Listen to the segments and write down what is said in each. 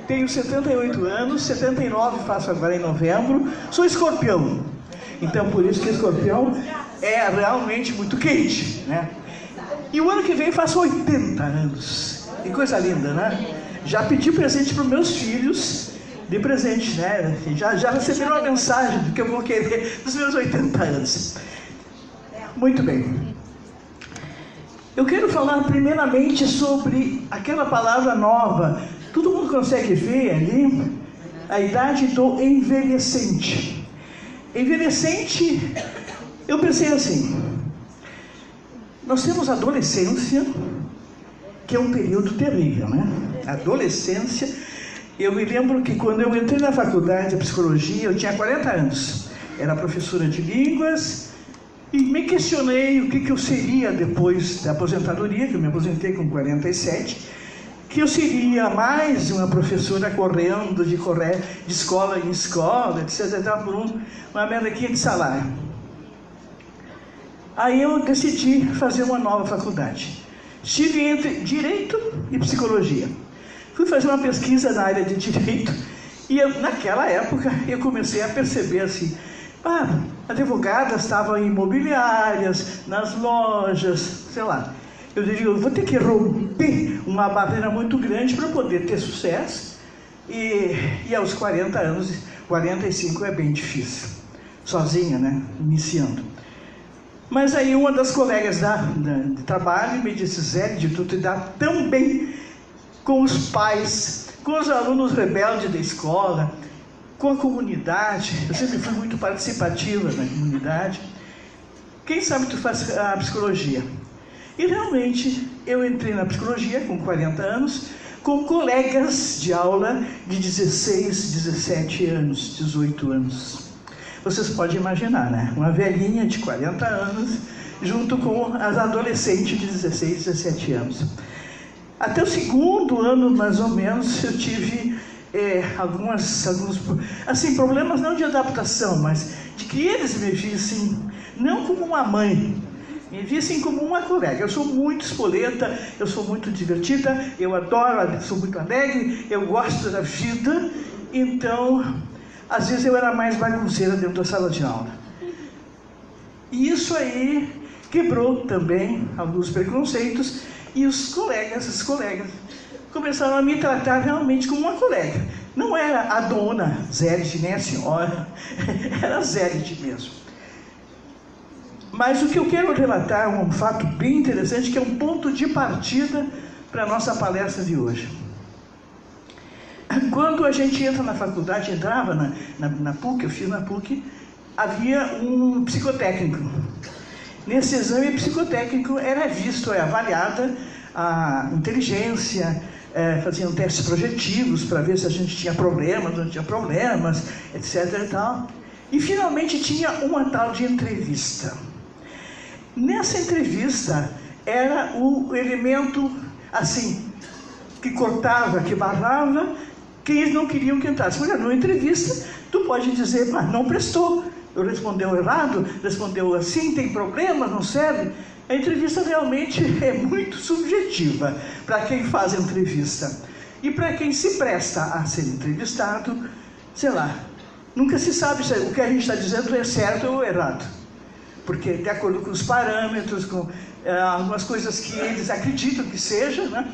tenho 78 anos, 79 faço agora em novembro, sou escorpião. Então por isso que escorpião é realmente muito quente, né? E o ano que vem faço 80 anos. Que coisa linda, né? Já pedi presente para os meus filhos, de presente, né? Já receberam uma mensagem do que eu vou querer dos meus 80 anos. Muito bem. Eu quero falar primeiramente sobre aquela palavra nova. Todo mundo consegue ver ali a idade do envelhecente. Envelhecente, eu pensei assim, nós temos a adolescência, que é um período terrível, né? A adolescência, eu me lembro que quando eu entrei na faculdade de psicologia, eu tinha 40 anos. Era professora de línguas e me questionei o que eu seria depois da aposentadoria, que eu me aposentei com 47, que eu seria mais uma professora correndo de escola em escola, etc., por uma merrequinha de salário. Aí eu decidi fazer uma nova faculdade. Estive entre Direito e Psicologia. Fui fazer uma pesquisa na área de Direito e naquela época eu comecei a perceber assim, advogadas estavam em imobiliárias, nas lojas, sei lá. Eu digo, eu vou ter que romper uma barreira muito grande para poder ter sucesso e aos 40 anos, 45 é bem difícil, sozinha, né, iniciando. Mas aí uma das colegas de trabalho me disse, Zé, de tu te dá tão bem com os pais, com os alunos rebeldes da escola, com a comunidade. Eu sempre fui muito participativa na comunidade. Quem sabe tu faz a psicologia? E realmente eu entrei na psicologia com 40 anos, com colegas de aula de 16, 17 anos, 18 anos. Vocês podem imaginar, né? Uma velhinha de 40 anos, junto com as adolescentes de 16, 17 anos. Até o segundo ano, mais ou menos, eu tive alguns assim, problemas não de adaptação, mas de que eles me vissem, não como uma mãe, me vissem como uma colega. Eu sou muito espoleta, eu sou muito divertida, eu adoro, sou muito alegre, eu gosto da vida, então... Às vezes eu era mais bagunceira dentro da sala de aula. E isso aí quebrou também alguns preconceitos e as colegas começaram a me tratar realmente como uma colega. Não era a dona Zéride, nem a senhora, era Zéride mesmo. Mas o que eu quero relatar é um fato bem interessante, que é um ponto de partida para a nossa palestra de hoje. Quando a gente entra na faculdade, entrava na PUC, eu fiz na PUC, havia um psicotécnico. Nesse exame psicotécnico era visto, avaliada a inteligência, faziam testes projetivos para ver se a gente tinha problemas, não tinha problemas, etc. e tal. E finalmente tinha uma tal de entrevista. Nessa entrevista era o elemento assim, que cortava, que barrava, que eles não queriam que entrasse. Olha, numa entrevista, tu pode dizer, mas não prestou, respondeu errado, respondeu assim, tem problema, não serve. A entrevista realmente é muito subjetiva para quem faz a entrevista. E para quem se presta a ser entrevistado, sei lá, nunca se sabe se o que a gente está dizendo é certo ou errado. Porque de acordo com os parâmetros, com algumas coisas que eles acreditam que seja, né,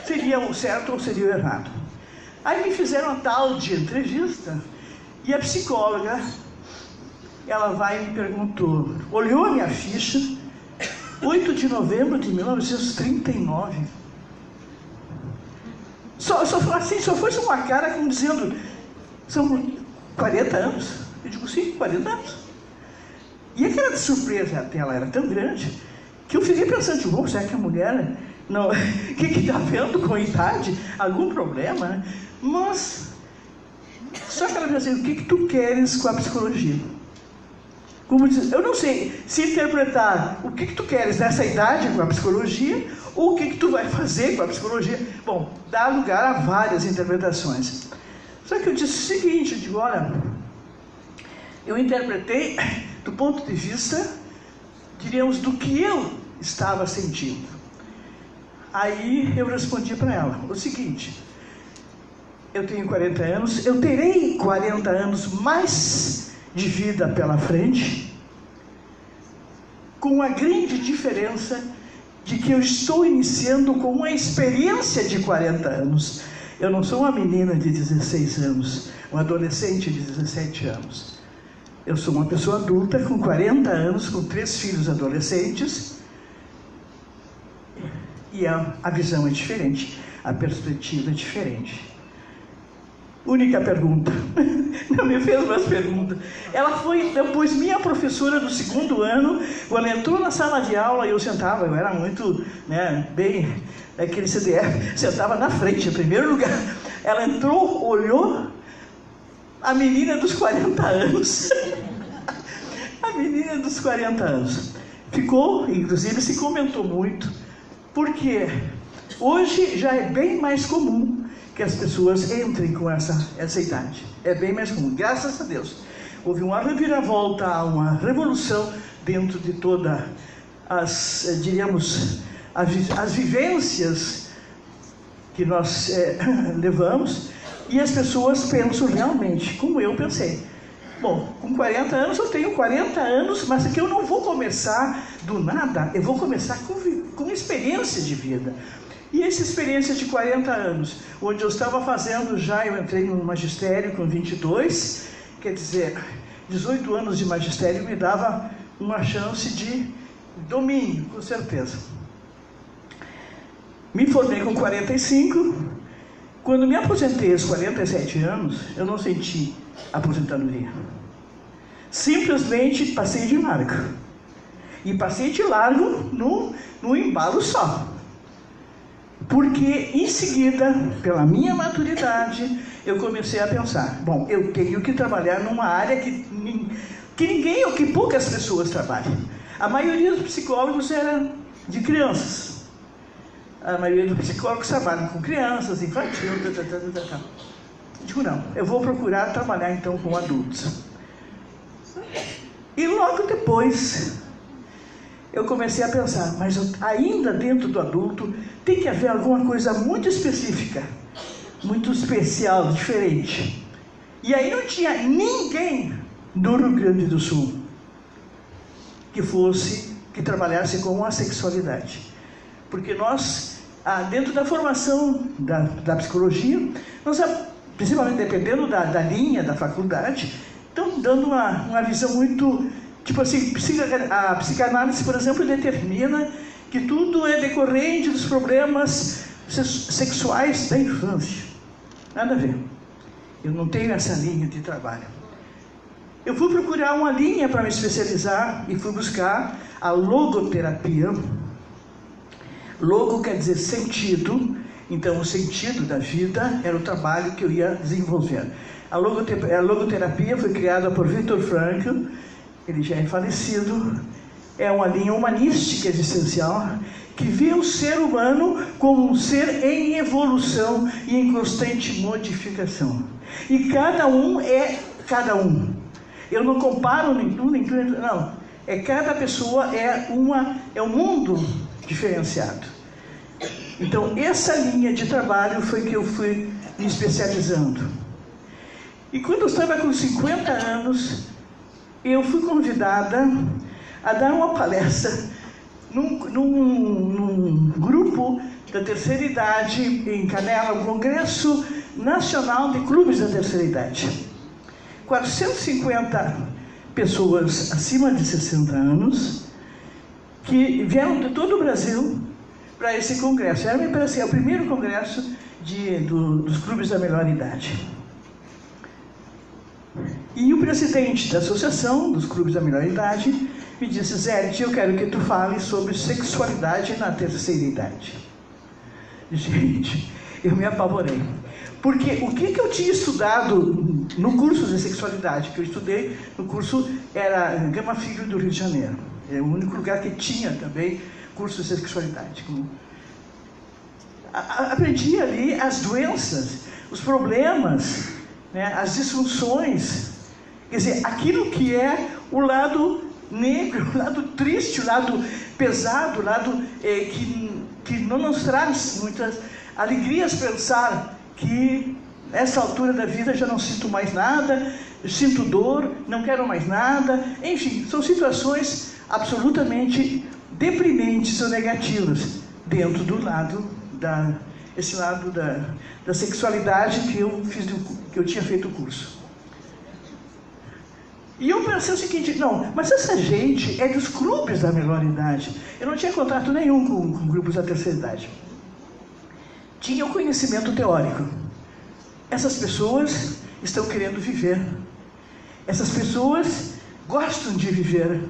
seria o certo ou seria o errado. Aí me fizeram a tal de entrevista e a psicóloga, ela vai e me perguntou, olhou a minha ficha, 8 de novembro de 1939. Só fosse uma cara como dizendo, são 40 anos. Eu digo, sim, 40 anos. E aquela surpresa dela era tão grande que eu fiquei pensando, bom, será que a mulher... Não, o que está vendo com a idade? Algum problema, né? Mas, só que ela me disse, o que tu queres com a psicologia? Como diz, eu não sei se interpretar o que tu queres nessa idade com a psicologia, ou o que tu vai fazer com a psicologia. Bom, dá lugar a várias interpretações. Só que eu disse o seguinte, eu digo, olha, eu interpretei do ponto de vista, diríamos, do que eu estava sentindo. Aí eu respondi para ela o seguinte, eu tenho 40 anos, eu terei 40 anos mais de vida pela frente, com a grande diferença de que eu estou iniciando com uma experiência de 40 anos. Eu não sou uma menina de 16 anos, um adolescente de 17 anos. Eu sou uma pessoa adulta com 40 anos, com 3 filhos adolescentes, e a visão é diferente, a perspectiva é diferente. Única pergunta, não me fez mais pergunta. Ela foi depois minha professora do 2º ano, quando entrou na sala de aula, eu sentava, eu era muito, bem, aquele CDF, sentava na frente, em primeiro lugar. Ela entrou, olhou, a menina dos 40 anos, a menina dos 40 anos, ficou, inclusive se comentou muito, porque hoje já é bem mais comum que as pessoas entrem com essa idade. É bem mais comum, graças a Deus. Houve uma reviravolta, uma revolução dentro de toda diríamos, as vivências que nós levamos, e as pessoas pensam realmente, como eu pensei. Bom, com 40 anos eu tenho 40 anos, mas aqui eu não vou começar do nada, eu vou começar com experiência de vida. E essa experiência de 40 anos, onde eu estava fazendo já, eu entrei no magistério com 22, quer dizer, 18 anos de magistério me dava uma chance de domínio, com certeza. Me formei com 45, quando me aposentei aos 47 anos, eu não senti aposentadoria. Simplesmente passei de largo. E passei de largo num embalo só. Porque, em seguida, pela minha maturidade, eu comecei a pensar, bom, eu tenho que trabalhar numa área que ninguém ou que poucas pessoas trabalham. A maioria dos psicólogos era de crianças. A maioria dos psicólogos trabalham com crianças, infantil, Digo, não, eu vou procurar trabalhar então com adultos. E logo depois, eu comecei a pensar, mas ainda dentro do adulto tem que haver alguma coisa muito específica, muito especial, diferente. E aí não tinha ninguém do Rio Grande do Sul que trabalhasse com a sexualidade. Porque nós, dentro da formação da psicologia, nós, principalmente dependendo da linha da faculdade, estão dando uma visão muito... Tipo assim, a psicanálise, por exemplo, determina que tudo é decorrente dos problemas sexuais da infância. Nada a ver. Eu não tenho essa linha de trabalho. Eu fui procurar uma linha para me especializar e fui buscar a logoterapia. Logo quer dizer sentido, então o sentido da vida era o trabalho que eu ia desenvolver. A logoterapia foi criada por Viktor Frankl. Ele já é falecido, é uma linha humanística existencial que vê o ser humano como um ser em evolução e em constante modificação. E cada um é cada um. Eu não comparo nem tu, não. Cada pessoa é um mundo diferenciado. Então, essa linha de trabalho foi que eu fui me especializando. E quando eu estava com 50 anos... eu fui convidada a dar uma palestra num grupo da terceira idade em Canela, um Congresso Nacional de Clubes da Terceira Idade. 450 pessoas acima de 60 anos que vieram de todo o Brasil para esse congresso. Era, me parece, o primeiro congresso dos clubes da melhor idade. E o presidente da Associação dos Clubes da Melhor Idade me disse: Zé, eu quero que tu fale sobre sexualidade na terceira idade. Gente, eu me apavorei. Porque o que eu tinha estudado no curso de sexualidade, que eu estudei no curso, era Gama Filho do Rio de Janeiro. É o único lugar que tinha também curso de sexualidade. Aprendi ali as doenças, os problemas, as disfunções. Quer dizer, aquilo que é o lado negro, o lado triste, o lado pesado, o lado que não nos traz muitas alegrias, pensar que Nessa altura da vida já não sinto mais nada, sinto dor, não quero mais nada. Enfim, são situações absolutamente deprimentes ou negativas dentro do lado esse lado da sexualidade que eu tinha feito o curso. E eu pensei o seguinte, não, mas essa gente é dos clubes da menor idade. Eu não tinha contato nenhum com grupos da terceira idade. Tinha o conhecimento teórico. Essas pessoas estão querendo viver. Essas pessoas gostam de viver.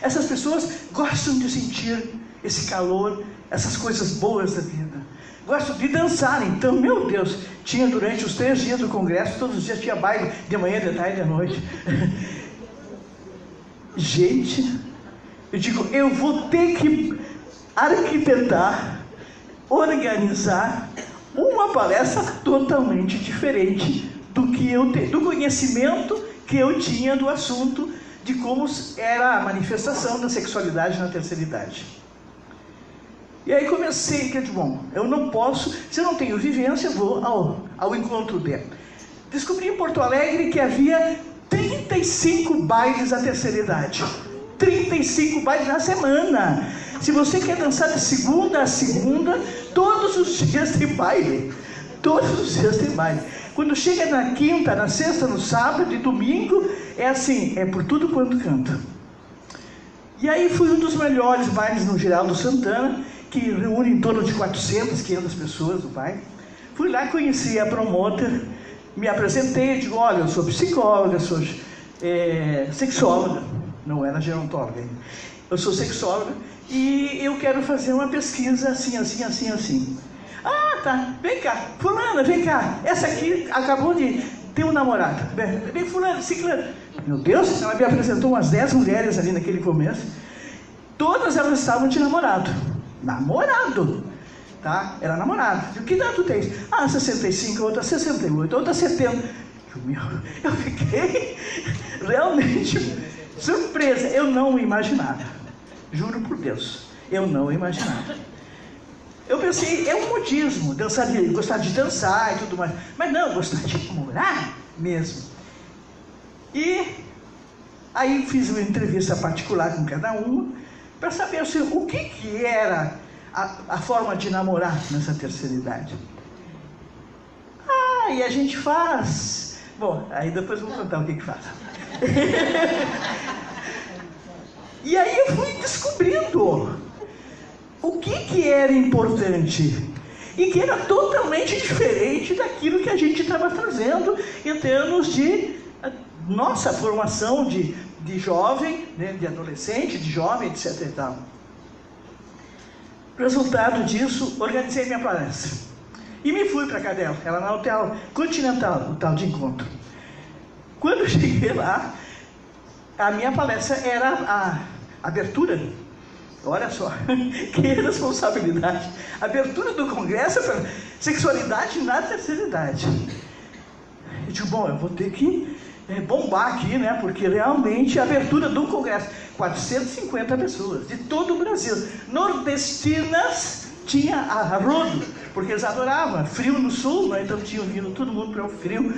Essas pessoas gostam de sentir esse calor, essas coisas boas da vida. Gostam de dançar. Então, meu Deus, tinha durante os 3 dias do congresso, todos os dias tinha baile, de manhã, de tarde, de noite. Gente, eu digo, eu vou ter que arquitetar, organizar uma palestra totalmente diferente do conhecimento que eu tinha do assunto de como era a manifestação da sexualidade na terceira idade. E aí comecei, que bom, eu não posso, se eu não tenho vivência, eu vou ao encontro dele. Descobri em Porto Alegre que havia 35 bailes da terceira idade. 35 bailes na semana. Se você quer dançar de segunda a segunda, todos os dias tem baile. Todos os dias tem baile. Quando chega na quinta, na sexta, no sábado e domingo, é assim, é por tudo quanto canta. E aí fui um dos melhores bailes no Geraldo Santana, que reúne em torno de 400, 500 pessoas no baile. Fui lá, conheci a promotora, me apresentei, digo, olha, eu sou psicóloga, sou sexóloga, não era gerontóloga ainda. Eu sou sexóloga e eu quero fazer uma pesquisa assim, assim, assim, assim. Ah, tá, vem cá, fulana, vem cá, essa aqui acabou de ter um namorado. Vem fulana, ciclana. Meu Deus, ela me apresentou umas 10 mulheres ali naquele começo. Todas elas estavam de namorado. Namorado! Tá? Era namorado. Que idade tu tens? Ah, 65, outra 68, outra 70. Eu fiquei realmente surpresa. Eu não imaginava. Juro por Deus. Eu não imaginava. Eu pensei, é um modismo, gostar de dançar e tudo mais. Mas não, gostar de namorar mesmo. E aí fiz uma entrevista particular com cada uma para saber assim, o que era a forma de namorar nessa terceira idade. Ah, e a gente faz... Bom, aí depois eu vou contar o que faz. E aí eu fui descobrindo o que era importante e que era totalmente diferente daquilo que a gente estava trazendo em termos de nossa formação de jovem, né, de adolescente, de jovem, etc. e tal. Resultado disso, organizei minha palestra. E me fui para a Cadela, ela no Hotel Continental, o tal de encontro. Quando eu cheguei lá, a minha palestra era a abertura. Olha só, que responsabilidade. A abertura do congresso para sexualidade na terceira idade. Eu digo, bom, eu vou ter que bombar aqui, né? Porque realmente a abertura do congresso, 450 pessoas de todo o Brasil, nordestinas, tinha a rodo, porque eles adoravam, frio no sul, né? Então tinham vindo todo mundo para o frio.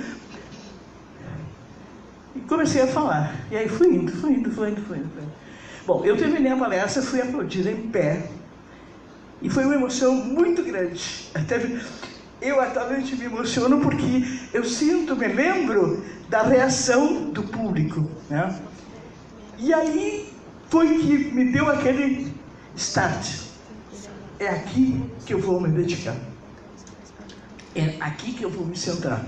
E comecei a falar, e aí fui indo. Bom, eu terminei a palestra, fui aplaudida em pé, e foi uma emoção muito grande. Eu atualmente me emociono porque eu me lembro da reação do público, né? E aí foi que me deu aquele start. É aqui que eu vou me dedicar. É aqui que eu vou me centrar.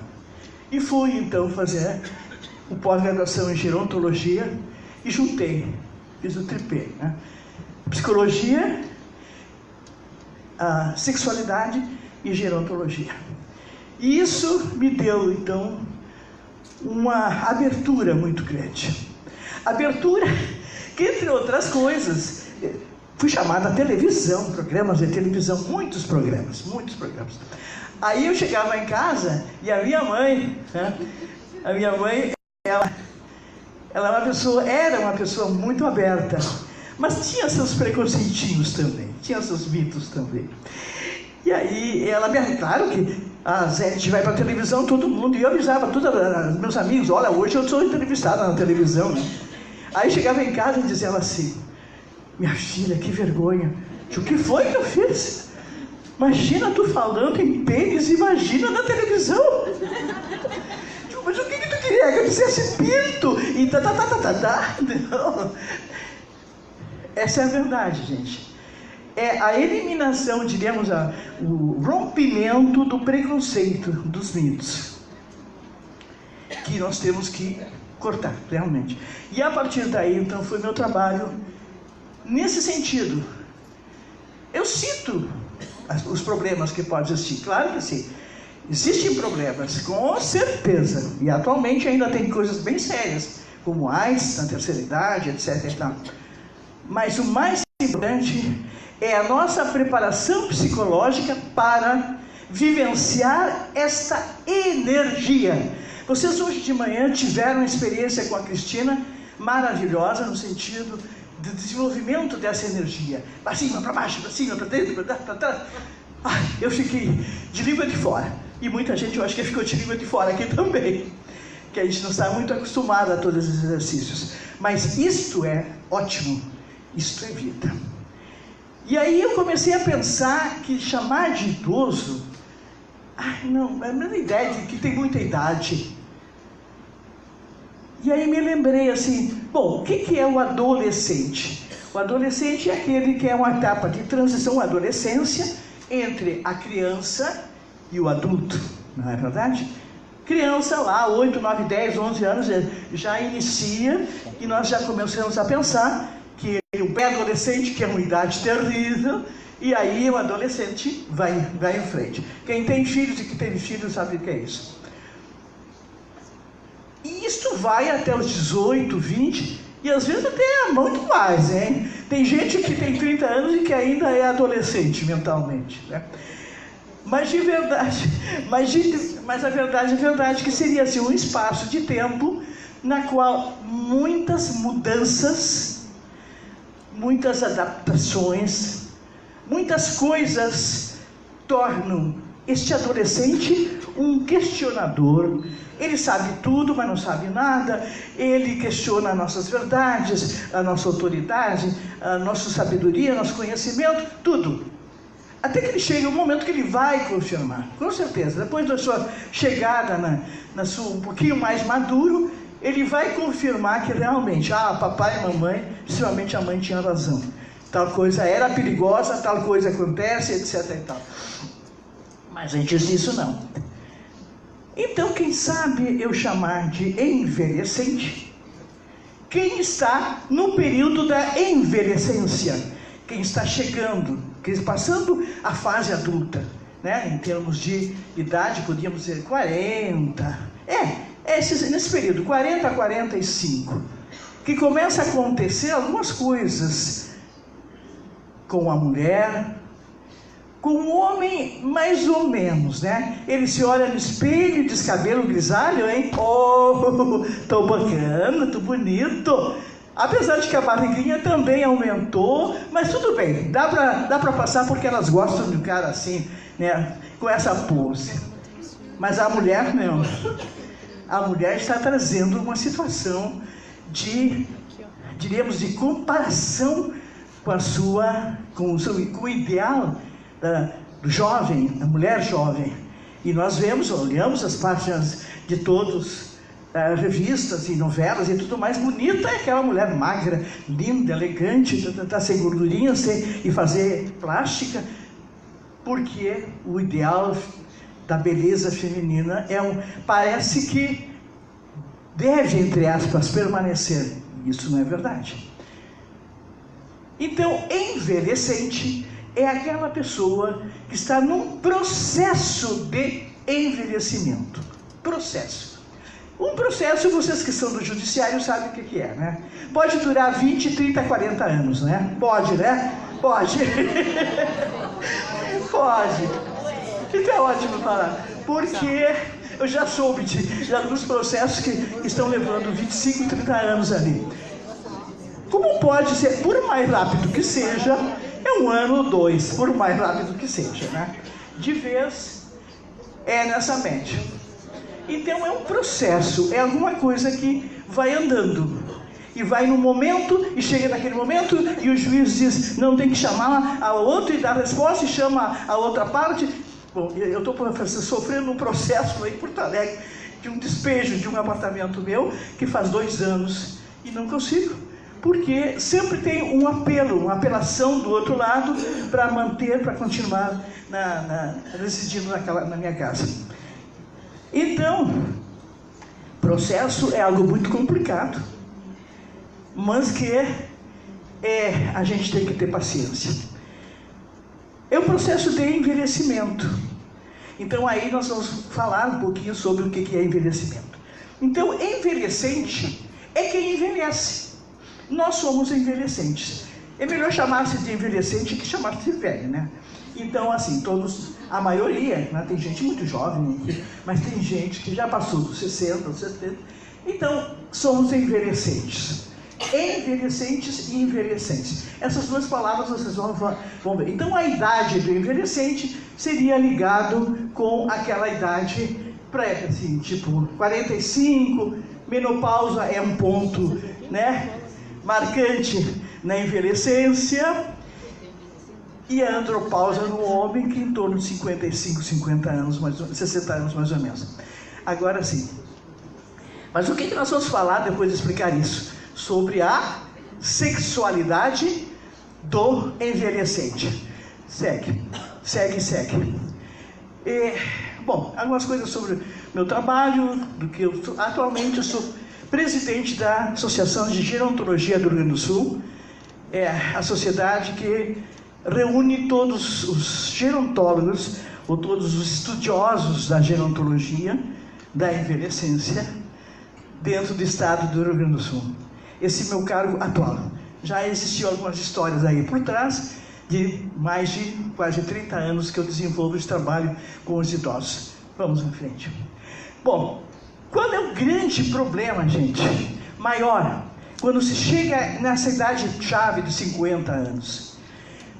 E fui então fazer o pós-graduação em gerontologia e fiz o tripé, né? Psicologia, a sexualidade e gerontologia. E isso me deu, então, uma abertura muito grande. Abertura que, entre outras coisas, fui chamada à televisão, programas de televisão, muitos programas. Aí eu chegava em casa e a minha mãe, né, ela era uma pessoa muito aberta, mas tinha seus preconceitinhos também, tinha seus mitos também. E aí, claro que a Zete vai para a televisão, todo mundo, e eu avisava todos os meus amigos, olha, hoje eu sou entrevistada na televisão, né? Aí chegava em casa e dizia ela assim, minha filha, que vergonha, o que foi que eu fiz? Imagina tu falando em pênis e vagina na televisão. Mas o que tu queria? Que eu dissesse pinto e Não. Essa é a verdade, gente. É a eliminação, diríamos, o rompimento do preconceito, dos mitos, que nós temos que cortar, realmente. E a partir daí, então, foi meu trabalho nesse sentido. Eu cito os problemas que podem existir, claro que sim. Existem problemas, com certeza, e atualmente ainda tem coisas bem sérias, como AIDS, na terceira idade, etc. e tal. Mas o mais importante é a nossa preparação psicológica para vivenciar esta energia. Vocês hoje de manhã tiveram uma experiência com a Cristina maravilhosa, no sentido do desenvolvimento dessa energia. Para cima, para baixo, para cima, para dentro, para trás. Eu fiquei de língua de fora. E muita gente, eu acho que ficou de língua de fora aqui também. Que a gente não está muito acostumado a todos esses exercícios. Mas isto é ótimo. Isto é vida. E aí eu comecei a pensar que chamar de idoso... não, é a mesma ideia de que tem muita idade. E aí me lembrei assim, bom, o que é o adolescente? O adolescente é aquele que é uma etapa de transição à adolescência entre a criança e o adulto, não é verdade? Criança lá, 8, 9, 10, 11 anos, já inicia e nós já começamos a pensar que o pré-adolescente, que é uma idade terrível, e aí o adolescente vai em frente. Quem tem filhos e que teve filhos sabe o que é isso. E isto vai até os 18, 20, e às vezes até muito mais, hein? Tem gente que tem 30 anos e que ainda é adolescente mentalmente, né? Mas de verdade, mas a verdade que seria assim, um espaço de tempo na qual muitas mudanças, muitas adaptações, muitas coisas tornam este adolescente um questionador. Ele sabe tudo, mas não sabe nada. Ele questiona nossas verdades, a nossa autoridade, a nossa sabedoria, nosso conhecimento, tudo. Até que ele chega um momento que ele vai confirmar, com certeza. Depois da sua chegada um pouquinho mais maduro, ele vai confirmar que realmente, papai e mamãe, principalmente a mãe, tinha razão. Tal coisa era perigosa, tal coisa acontece, etc. e tal. Mas antes disso, não. Então, quem sabe eu chamar de envelhecente quem está no período da envelhecência, quem está chegando, passando a fase adulta, né? Em termos de idade, podíamos dizer 40. Nesse período, 40 a 45, que começa a acontecer algumas coisas com a mulher, com o homem mais ou menos, né? Ele se olha no espelho e diz, cabelo grisalho, hein? Oh, tô bacana, tô bonito. Apesar de que a barriguinha também aumentou, mas tudo bem, dá pra passar porque elas gostam de um cara assim, né? Com essa pose. Mas a mulher não. A mulher está trazendo uma situação diríamos, de comparação com o ideal do jovem, da mulher jovem. E nós olhamos as páginas de todos, revistas e novelas e tudo mais, bonita é aquela mulher magra, linda, elegante, tá sem gordurinha, e fazer plástica, porque o ideal da beleza feminina parece que deve, entre aspas, permanecer. Isso não é verdade. Então, envelhecente é aquela pessoa que está num processo de envelhecimento. Processo. Um processo, vocês que são do judiciário sabem o que é, né? Pode durar 20, 30, 40 anos, né? Pode, né? Pode. Pode. Então é ótimo falar. Porque eu já soube de alguns processos que estão levando 25, 30 anos ali. Como pode ser, por mais rápido que seja, é 1 ano ou 2, por mais rápido que seja, né? De vez, é nessa média. Então é um processo, é alguma coisa que vai andando. E vai no momento, e chega naquele momento, e o juiz diz, não tem que chamar a outro e dar resposta, e chama a outra parte. Bom, eu estou sofrendo um processo aí em Porto Alegre, de um despejo de um apartamento meu, que faz 2 anos, e não consigo. Porque sempre tem um apelo, uma apelação do outro lado, para manter, para continuar residindo na minha casa. Então, processo é algo muito complicado, mas que a gente tem que ter paciência. É o processo de envelhecimento. Então aí nós vamos falar um pouquinho sobre o que é envelhecimento. Então, envelhecente é quem envelhece. Nós somos envelhecentes. É melhor chamar-se de envelhecente que chamar-se de velho, né? Então, assim, todos, a maioria, né, tem gente muito jovem aqui, mas tem gente que já passou dos 60, 70. Então, somos envelhecentes. Envelhecentes e envelhecentes. Essas duas palavras vocês vão ver. Então, a idade do envelhecente seria ligado com aquela idade prévia, assim, tipo 45, menopausa é um ponto, né, marcante na envelhecência, e a andropausa no homem, que em torno de 55, 50 anos, 60 anos mais ou menos. Agora sim. Mas o que nós vamos falar depois de explicar isso? Sobre a sexualidade do envelhecente. Segue. Bom, algumas coisas sobre o meu trabalho, do que atualmente eu sou presidente da Associação de Gerontologia do Rio Grande do Sul. É a sociedade que reúne todos os gerontólogos, ou todos os estudiosos da gerontologia, da envelhecência, dentro do estado do Rio Grande do Sul. Esse é meu cargo atual. Já existiam algumas histórias aí por trás, de mais de quase 30 anos que eu desenvolvo esse trabalho com os idosos. Vamos em frente. Bom, qual é o grande problema, gente? Maior, quando se chega nessa idade-chave dos 50 anos.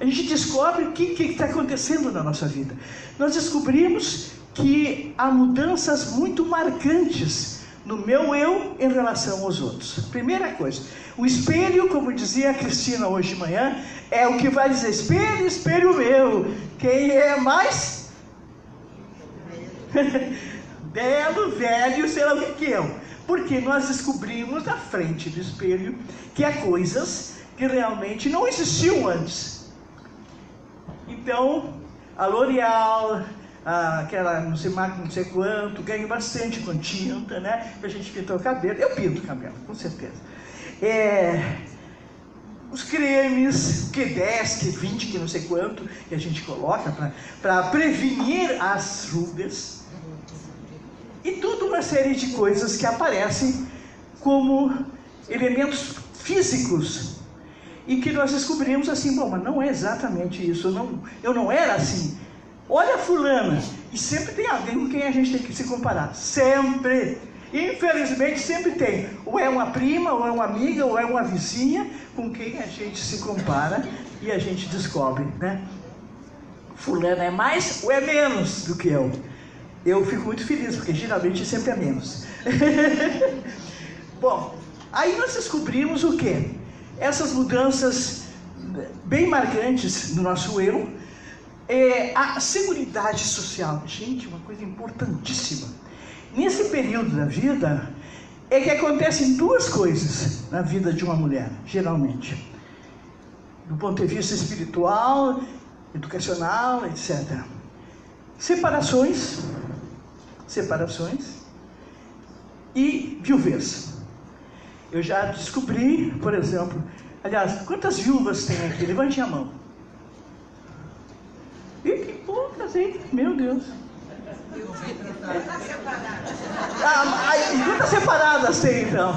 A gente descobre o que está acontecendo na nossa vida. Nós descobrimos que há mudanças muito marcantes no meu eu em relação aos outros. Primeira coisa, o espelho, como dizia a Cristina hoje de manhã, é o que vai dizer, espelho, espelho meu, quem é mais belo, velho, sei lá o que eu. Porque nós descobrimos na frente do espelho que há coisas que realmente não existiam antes. Então, a L'Oréal, aquela não sei quanto, ganha bastante com tinta, né? Pra gente pintar o cabelo. Eu pinto o cabelo, com certeza. Os cremes, Q10, Q20, que não sei quanto, que a gente coloca para prevenir as rugas. E tudo uma série de coisas que aparecem como elementos físicos. E que nós descobrimos assim, bom, mas não é exatamente isso, eu não era assim. Olha a fulana, e sempre tem alguém com quem a gente tem que se comparar, sempre. Infelizmente sempre tem, ou é uma prima, ou é uma amiga, ou é uma vizinha com quem a gente se compara e a gente descobre, né? Fulana é mais ou é menos do que eu. Eu fico muito feliz, porque geralmente sempre é menos. Bom, aí nós descobrimos o quê? Essas mudanças bem marcantes no nosso eu, a seguridade social. Gente, uma coisa importantíssima. Nesse período da vida, é que acontecem duas coisas na vida de uma mulher, geralmente. Do ponto de vista espiritual, educacional, etc. Separações e viuvez. Eu já descobri, por exemplo, aliás, quantas viúvas tem aqui? Levante a mão. E que poucas, hein? Meu Deus. E quantas separadas tem, então?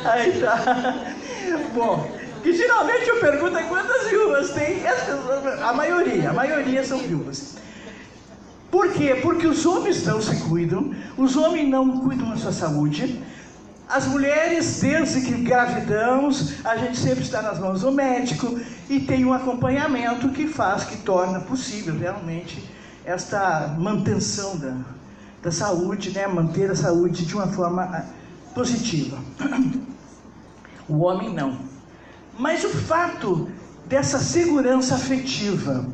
Aí tá. Bom, que geralmente eu pergunto quantas viúvas tem. A maioria são viúvas. Por quê? Porque os homens não se cuidam, os homens não cuidam da sua saúde, As mulheres, desde que engravidamos, a gente sempre está nas mãos do médico e tem um acompanhamento que torna possível realmente esta manutenção da saúde, né? Manter a saúde de uma forma positiva. O homem não. Mas o fato dessa segurança afetiva,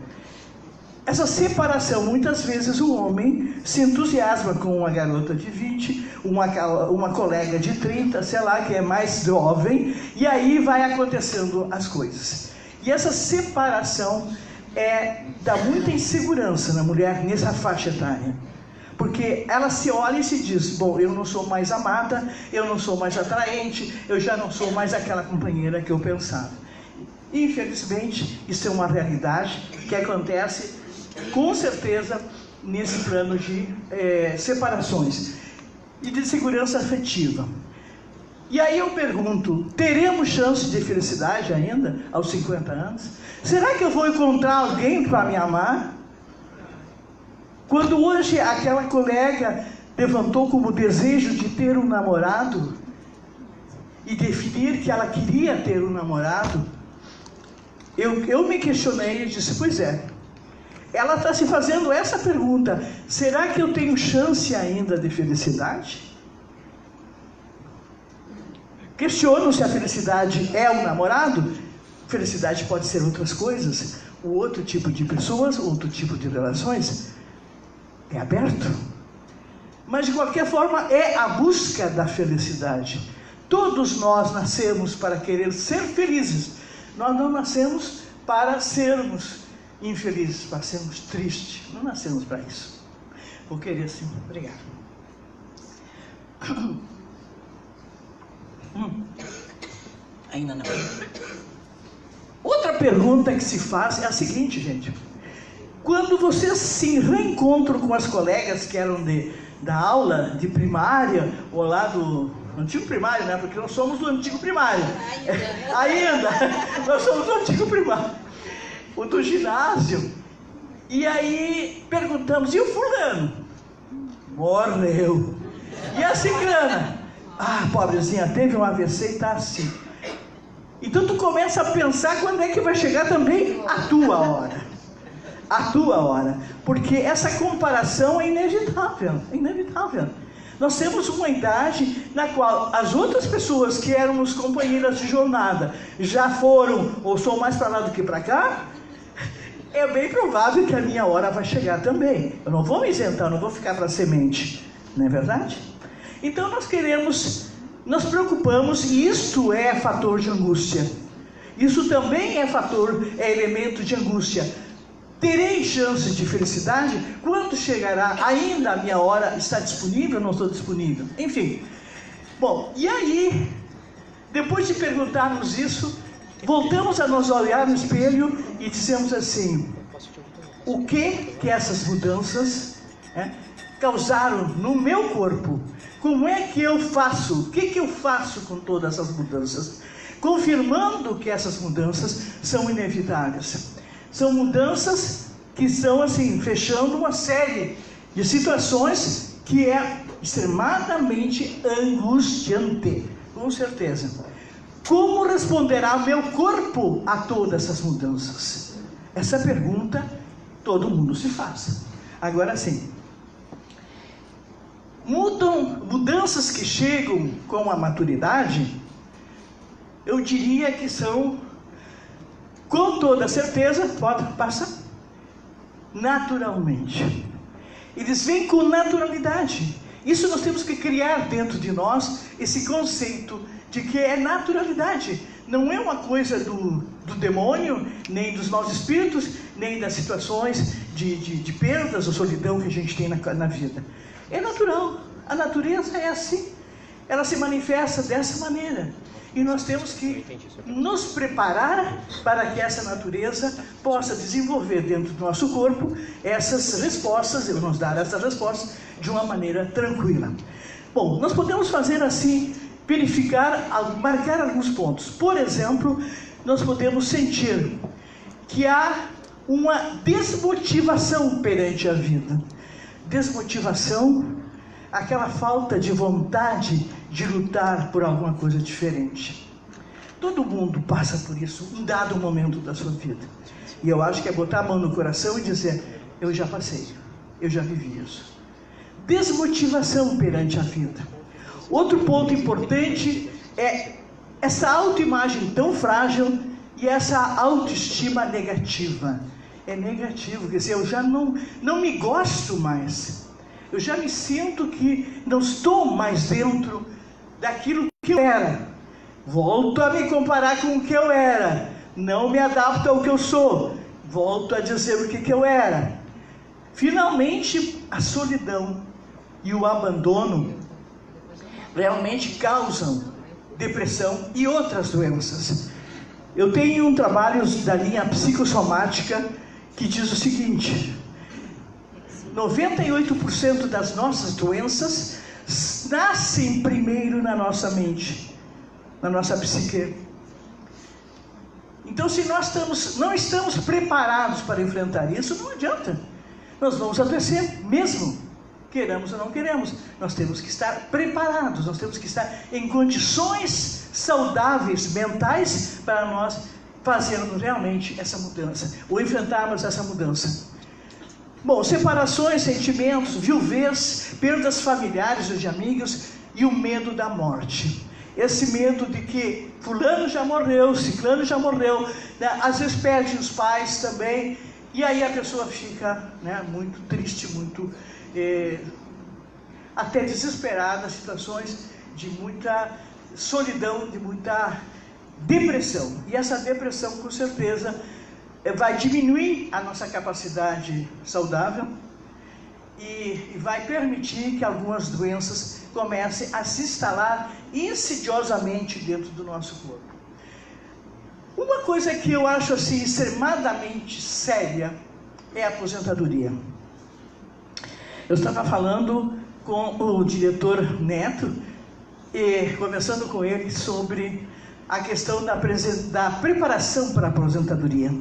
essa separação, muitas vezes o homem se entusiasma com uma garota de 20, uma colega de 30, sei lá, que é mais jovem, e aí vai acontecendo as coisas. E essa separação dá muita insegurança na mulher nessa faixa etária. Porque ela se olha e se diz, bom, eu não sou mais amada, eu não sou mais atraente, eu já não sou mais aquela companheira que eu pensava. Infelizmente, isso é uma realidade que acontece com certeza nesse plano de separações e de segurança afetiva. E aí eu pergunto, teremos chance de felicidade ainda aos 50 anos? Será que eu vou encontrar alguém para me amar? Quando hoje aquela colega levantou como desejo de ter um namorado e definir que ela queria ter um namorado, eu me questionei e disse, pois é, ela está se fazendo essa pergunta, será que eu tenho chance ainda de felicidade? Questiono se a felicidade é um namorado. Felicidade pode ser outras coisas, outro tipo de pessoas, outro tipo de relações. É aberto. Mas de qualquer forma é a busca da felicidade. Todos nós nascemos para querer ser felizes. Nós não nascemos para sermos infelizes, para sermos tristes. Não nascemos para isso. Vou querer sim. Obrigado. Ainda não. Outra pergunta que se faz é a seguinte, gente. Quando vocês se reencontram com as colegas que eram da aula de primária, ou lá do antigo primário, né? Porque nós somos do antigo primário. Ainda. Nós somos do antigo primário. O do ginásio. E aí perguntamos, e o fulano? Morreu. E a ciclana? Ah, pobrezinha, teve um AVC e está assim. Então tu começa a pensar quando é que vai chegar também a tua hora. A tua hora. Porque essa comparação é inevitável. É inevitável. Nós temos uma idade na qual as outras pessoas que éramos companheiras de jornada já foram, ou são mais para lá do que para cá. É bem provável que a minha hora vai chegar também. Eu não vou me isentar, eu não vou ficar para semente. Não é verdade? Então nós preocupamos, e isto é fator de angústia. Isso também é elemento de angústia. Terei chances de felicidade? Quando chegará? Ainda a minha hora está disponível ou não estou disponível? Enfim. Bom, e aí, depois de perguntarmos isso, voltamos a nos olhar no espelho e dissemos assim, o que essas mudanças causaram no meu corpo? Como é que eu faço? O que eu faço com todas essas mudanças? Confirmando que essas mudanças são inevitáveis. São mudanças que estão assim, fechando uma série de situações que é extremadamente angustiante, com certeza. Como responderá meu corpo a todas essas mudanças? Essa pergunta todo mundo se faz. Agora sim, mudanças que chegam com a maturidade, eu diria que são, com toda certeza, pode passar, naturalmente. Eles vêm com naturalidade. Isso nós temos que criar dentro de nós, esse conceito de que é naturalidade. Não é uma coisa do demônio, nem dos maus espíritos, nem das situações de perdas ou solidão que a gente tem na vida. É natural. A natureza é assim. Ela se manifesta dessa maneira. E nós temos que nos preparar para que essa natureza possa desenvolver dentro do nosso corpo essas respostas, nos dar essas respostas de uma maneira tranquila. Bom, nós podemos fazer assim, verificar, marcar alguns pontos. Por exemplo, nós podemos sentir que há uma desmotivação perante a vida. Desmotivação aquela falta de vontade de lutar por alguma coisa diferente. Todo mundo passa por isso, em dado momento da sua vida. E eu acho que é botar a mão no coração e dizer, eu já passei, eu já vivi isso. Desmotivação perante a vida. Outro ponto importante é essa autoimagem tão frágil e essa autoestima negativa. É negativo, quer dizer, eu já não me gosto mais. Eu já me sinto que não estou mais dentro daquilo que eu era. Volto a me comparar com o que eu era. Não me adapto ao que eu sou. Volto a dizer o que eu era. Finalmente, a solidão e o abandono realmente causam depressão e outras doenças. Eu tenho um trabalho da linha psicossomática que diz o seguinte: 98% das nossas doenças nascem primeiro na nossa mente, na nossa psique. Então, se nós não estamos preparados para enfrentar isso, não adianta. Nós vamos adoecer mesmo, queremos ou não queremos. Nós temos que estar preparados, nós temos que estar em condições saudáveis, mentais, para nós fazermos realmente essa mudança, ou enfrentarmos essa mudança. Bom, separações, sentimentos, viuvez, perdas familiares ou de amigos e o medo da morte. Esse medo de que fulano já morreu, ciclano já morreu, né? Às vezes perde os pais também, e aí a pessoa fica, né, muito triste, muito até desesperada, situações de muita solidão, de muita depressão. E essa depressão, com certeza, vai diminuir a nossa capacidade saudável e vai permitir que algumas doenças comecem a se instalar insidiosamente dentro do nosso corpo. Uma coisa que eu acho assim extremadamente séria é a aposentadoria. Eu estava falando com o diretor Neto e conversando com ele sobre a questão da preparação para a aposentadoria.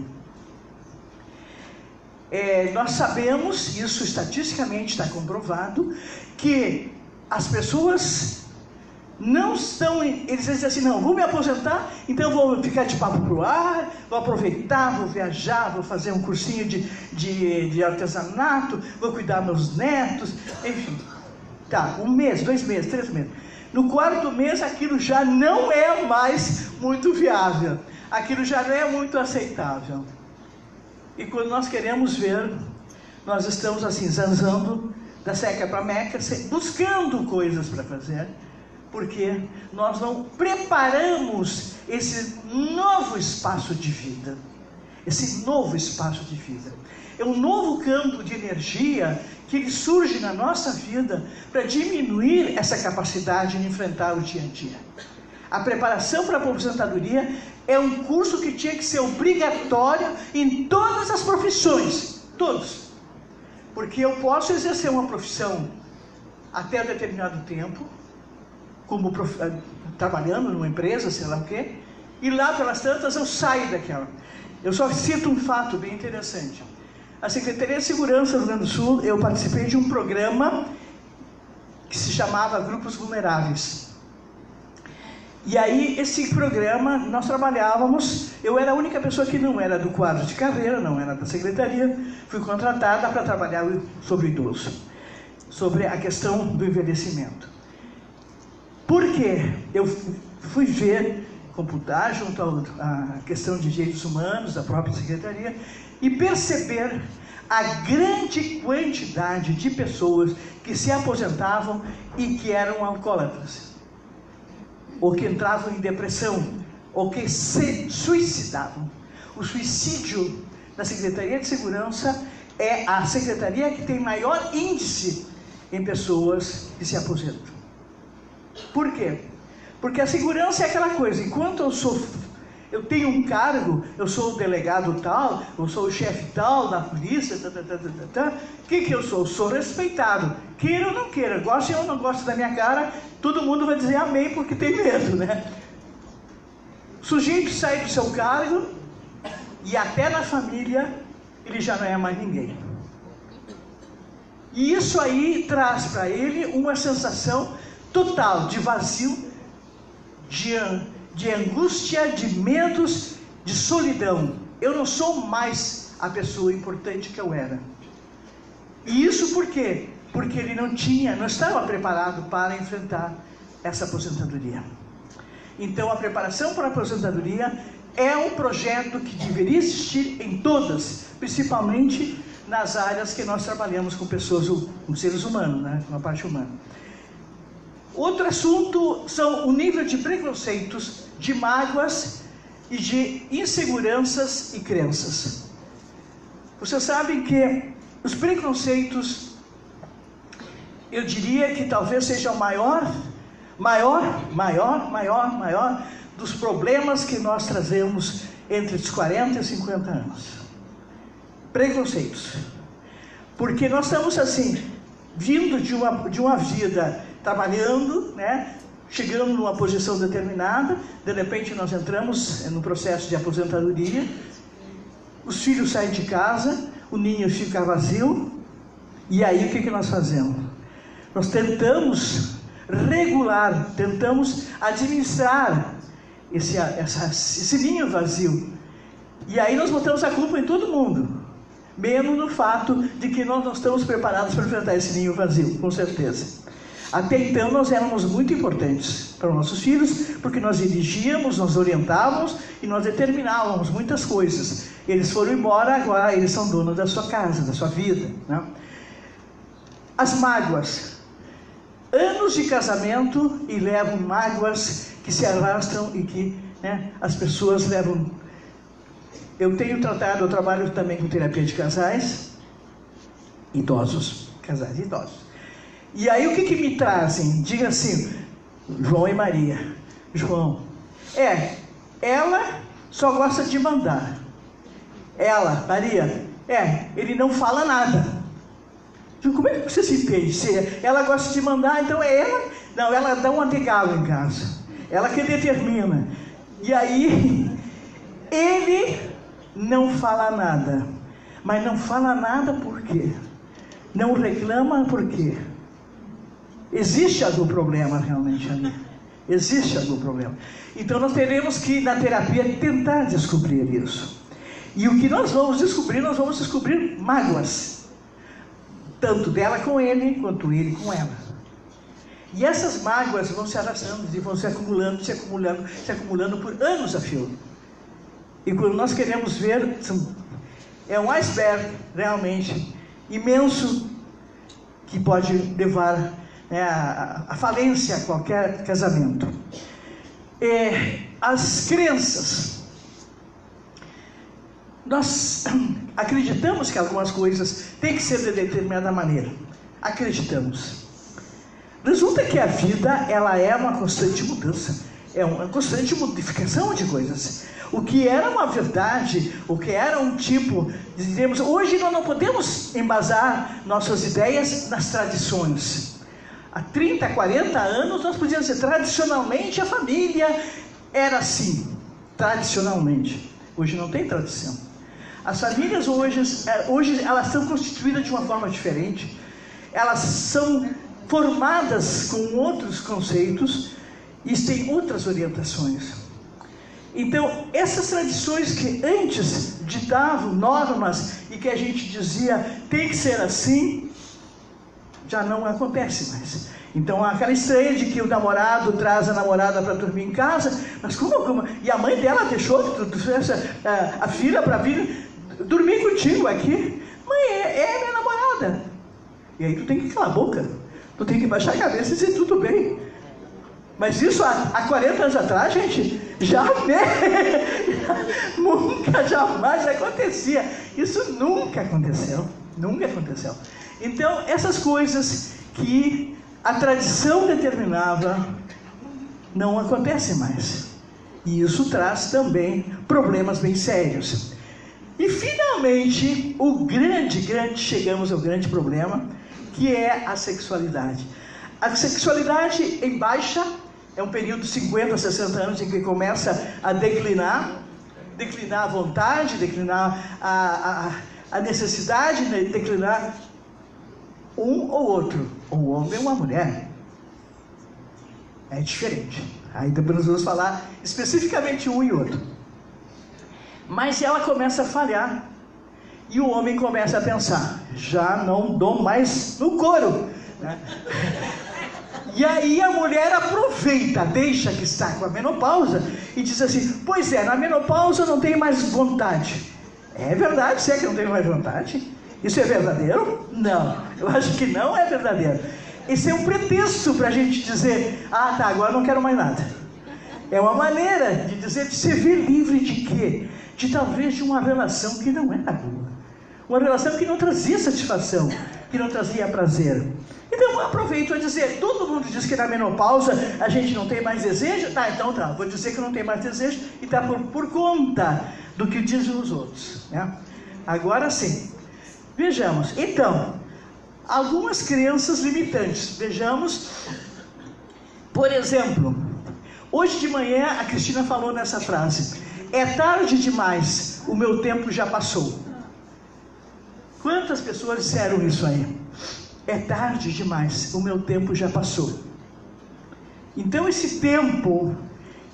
Nós sabemos, isso estatisticamente está comprovado, que as pessoas não estão, eles dizem assim, não, vou me aposentar, então eu vou ficar de papo pro ar, vou aproveitar, vou viajar, vou fazer um cursinho de artesanato, vou cuidar dos meus netos, enfim. Tá, 1 mês, 2 meses, 3 meses. No 4º mês aquilo já não é mais muito viável, aquilo já não é muito aceitável. E quando nós queremos ver, nós estamos assim, zanzando da seca para a meca, buscando coisas para fazer, porque nós não preparamos esse novo espaço de vida. Esse novo espaço de vida. É um novo campo de energia que ele surge na nossa vida para diminuir essa capacidade de enfrentar o dia a dia. A preparação para a aposentadoria é um curso que tinha que ser obrigatório em todas as profissões, todos. Porque eu posso exercer uma profissão até um determinado tempo, como trabalhando numa empresa, sei lá o quê, e lá pelas tantas eu saio daquela. Eu só cito um fato bem interessante. A Secretaria de Segurança do Rio Grande do Sul, eu participei de um programa que se chamava Grupos Vulneráveis. E aí, esse programa, nós trabalhávamos, eu era a única pessoa que não era do quadro de carreira, não era da secretaria, fui contratada para trabalhar sobre o idoso, sobre a questão do envelhecimento. Por quê? Eu fui ver, computar junto à questão de direitos humanos da própria secretaria e perceber a grande quantidade de pessoas que se aposentavam e que eram alcoólatras, ou que entravam em depressão, ou que se suicidavam. O suicídio na Secretaria de Segurança é a secretaria que tem maior índice em pessoas que se aposentam. Por quê? Porque a segurança é aquela coisa, enquanto eu tenho um cargo, eu sou o delegado tal, eu sou o chefe tal da polícia, o que eu sou? Eu sou respeitado, queira ou não queira, goste ou não goste da minha cara, todo mundo vai dizer amém porque tem medo, né? O sujeito sai do seu cargo e até na família ele já não é mais ninguém. E isso aí traz para ele uma sensação total de vazio, de angústia, de medos, de solidão. Eu não sou mais a pessoa importante que eu era. E isso por quê? Porque ele não estava preparado para enfrentar essa aposentadoria. Então a preparação para a aposentadoria é um projeto que deveria existir em todas, principalmente nas áreas que nós trabalhamos com pessoas, com seres humanos, né? Com a parte humana. Outro assunto são o nível de preconceitos, de mágoas e de inseguranças e crenças. Vocês sabem que os preconceitos, eu diria que talvez seja o maior dos problemas que nós trazemos entre os 40 e 50 anos. Preconceitos. Porque nós estamos assim, vindo de uma vida trabalhando, né? Chegando numa posição determinada, de repente nós entramos no processo de aposentadoria, os filhos saem de casa, o ninho fica vazio, e aí o que nós fazemos? Nós tentamos regular, tentamos administrar esse ninho vazio, e aí nós botamos a culpa em todo mundo, menos no fato de que nós não estamos preparados para enfrentar esse ninho vazio, com certeza. Até então nós éramos muito importantes para os nossos filhos, porque nós dirigíamos, nós orientávamos e nós determinávamos muitas coisas. Eles foram embora, agora eles são donos da sua casa, da sua vida, né? As mágoas. Anos de casamento e levam mágoas que se arrastam e que, né, as pessoas levam. Eu trabalho também com terapia de casais idosos, casais idosos. E aí o que me trazem? Diga assim, João e Maria. João, ela só gosta de mandar. Ela, Maria, ele não fala nada. Como é que você se entende? Se ela gosta de mandar, então é ela? Não, ela dá um ategalo em casa. Ela que determina. E aí, ele não fala nada. Mas não fala nada por quê? Não reclama por quê? Existe algum problema realmente ali? Existe algum problema. Então nós teremos que, na terapia, tentar descobrir isso. E o que nós vamos descobrir mágoas. Tanto dela com ele, quanto ele com ela. E essas mágoas vão se arrastando, e vão se acumulando por anos a fio. E quando nós queremos ver, é um iceberg realmente imenso, que pode levar a falência a qualquer casamento. As crenças. Nós acreditamos que algumas coisas têm que ser de determinada maneira. Acreditamos. Resulta que a vida, ela é uma constante mudança. É uma constante modificação de coisas. O que era uma verdade, o que era um tipo, dizemos, hoje nós não podemos embasar nossas ideias nas tradições. Há 30, 40 anos nós podíamos dizer, tradicionalmente a família era assim, tradicionalmente. Hoje não tem tradição. As famílias hoje elas são constituídas de uma forma diferente, elas são formadas com outros conceitos e têm outras orientações. Então, essas tradições que antes ditavam normas e que a gente dizia tem que ser assim, já não acontece mais. Então, aquela estreia de que o namorado traz a namorada para dormir em casa, mas como? E a mãe dela deixou a filha para vir dormir contigo aqui? Mãe, é minha namorada. E aí tu tem que calar a boca, tu tem que baixar a cabeça e dizer tudo bem. Mas isso há 40 anos atrás, gente, nunca, jamais acontecia. Isso nunca aconteceu. Nunca aconteceu. Então, essas coisas que a tradição determinava não acontecem mais. E isso traz também problemas bem sérios. E finalmente, chegamos ao grande problema, que é a sexualidade. A sexualidade em baixa é um período de 50, 60 anos em que começa a declinar a vontade, declinar a necessidade, declinar um ou outro, ou um homem ou uma mulher. É diferente. Aí depois nós vamos falar especificamente um e outro. Mas ela começa a falhar. E o homem começa a pensar, já não dou mais no couro, né? E aí a mulher aproveita, deixa que está com a menopausa e diz assim, pois é, na menopausa eu não tenho mais vontade. É verdade, você é que não tem mais vontade? Isso é verdadeiro? Não, eu acho que não é verdadeiro. Esse é um pretexto para a gente dizer, ah tá, agora não quero mais nada. É uma maneira de dizer, de se ver livre de quê? De talvez de uma relação que não era boa. Uma relação que não trazia satisfação, que não trazia prazer. Então eu aproveito a dizer, todo mundo diz que na menopausa a gente não tem mais desejo. Tá, então tá, vou dizer que não tem mais desejo e tá por conta do que dizem os outros, né? Agora sim, vejamos, então, algumas crenças limitantes. Vejamos, por exemplo, hoje de manhã a Cristina falou nessa frase, é tarde demais, o meu tempo já passou. Quantas pessoas disseram isso aí? É tarde demais, o meu tempo já passou. Então esse tempo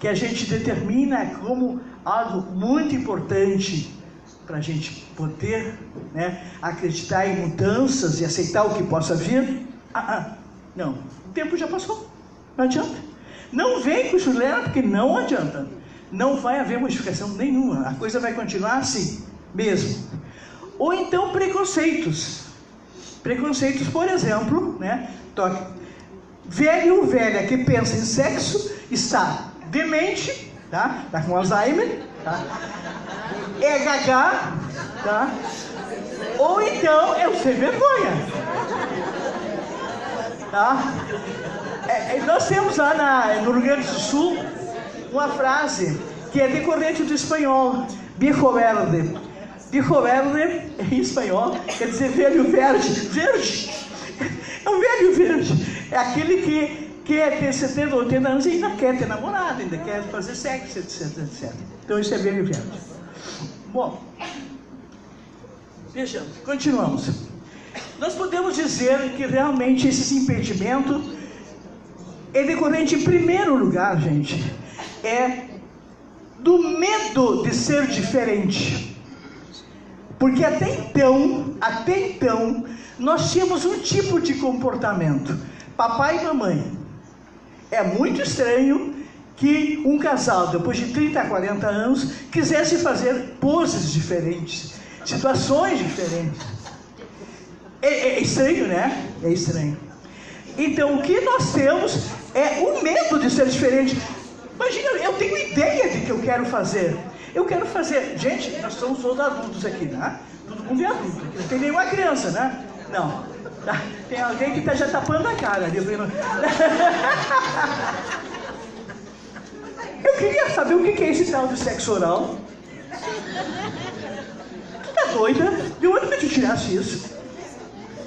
que a gente determina como algo muito importante para a gente poder, né, acreditar em mudanças e aceitar o que possa vir, não, o tempo já passou, não adianta. Não vem com chulé, porque não adianta. Não vai haver modificação nenhuma, a coisa vai continuar assim mesmo. Ou então preconceitos. Preconceitos, por exemplo, né? Velho ou velha que pensa em sexo está demente, tá? Está com Alzheimer, tá? É gaga, tá? Ou então é o sem vergonha, tá? Nós temos lá no Rio Grande do Sul uma frase que é decorrente do espanhol, viejo verde. Viejo verde, em espanhol, quer dizer velho verde. Verde! É um velho verde. É aquele que quer ter 70, 80 anos e ainda quer ter namorado, ainda quer fazer sexo, etc, etc. Então isso é velho verde. Bom, vejamos, continuamos. Nós podemos dizer que realmente esse impedimento é decorrente, em primeiro lugar, gente, é do medo de ser diferente. Porque até então, nós tínhamos um tipo de comportamento, papai e mamãe. É muito estranho que um casal, depois de 30 a 40 anos, quisesse fazer poses diferentes, situações diferentes. É estranho, né? É estranho. Então, o que nós temos é o medo de ser diferente. Imagina, eu tenho ideia de que eu quero fazer. Eu quero fazer... Gente, nós somos todos adultos aqui, né? Todo mundo é adulto. Não tem nenhuma criança, né? Não. Tem alguém que está já tapando a cara ali. Eu queria saber o que é esse tal de sexo oral. Tu tá doida? De onde que tu tirasse isso?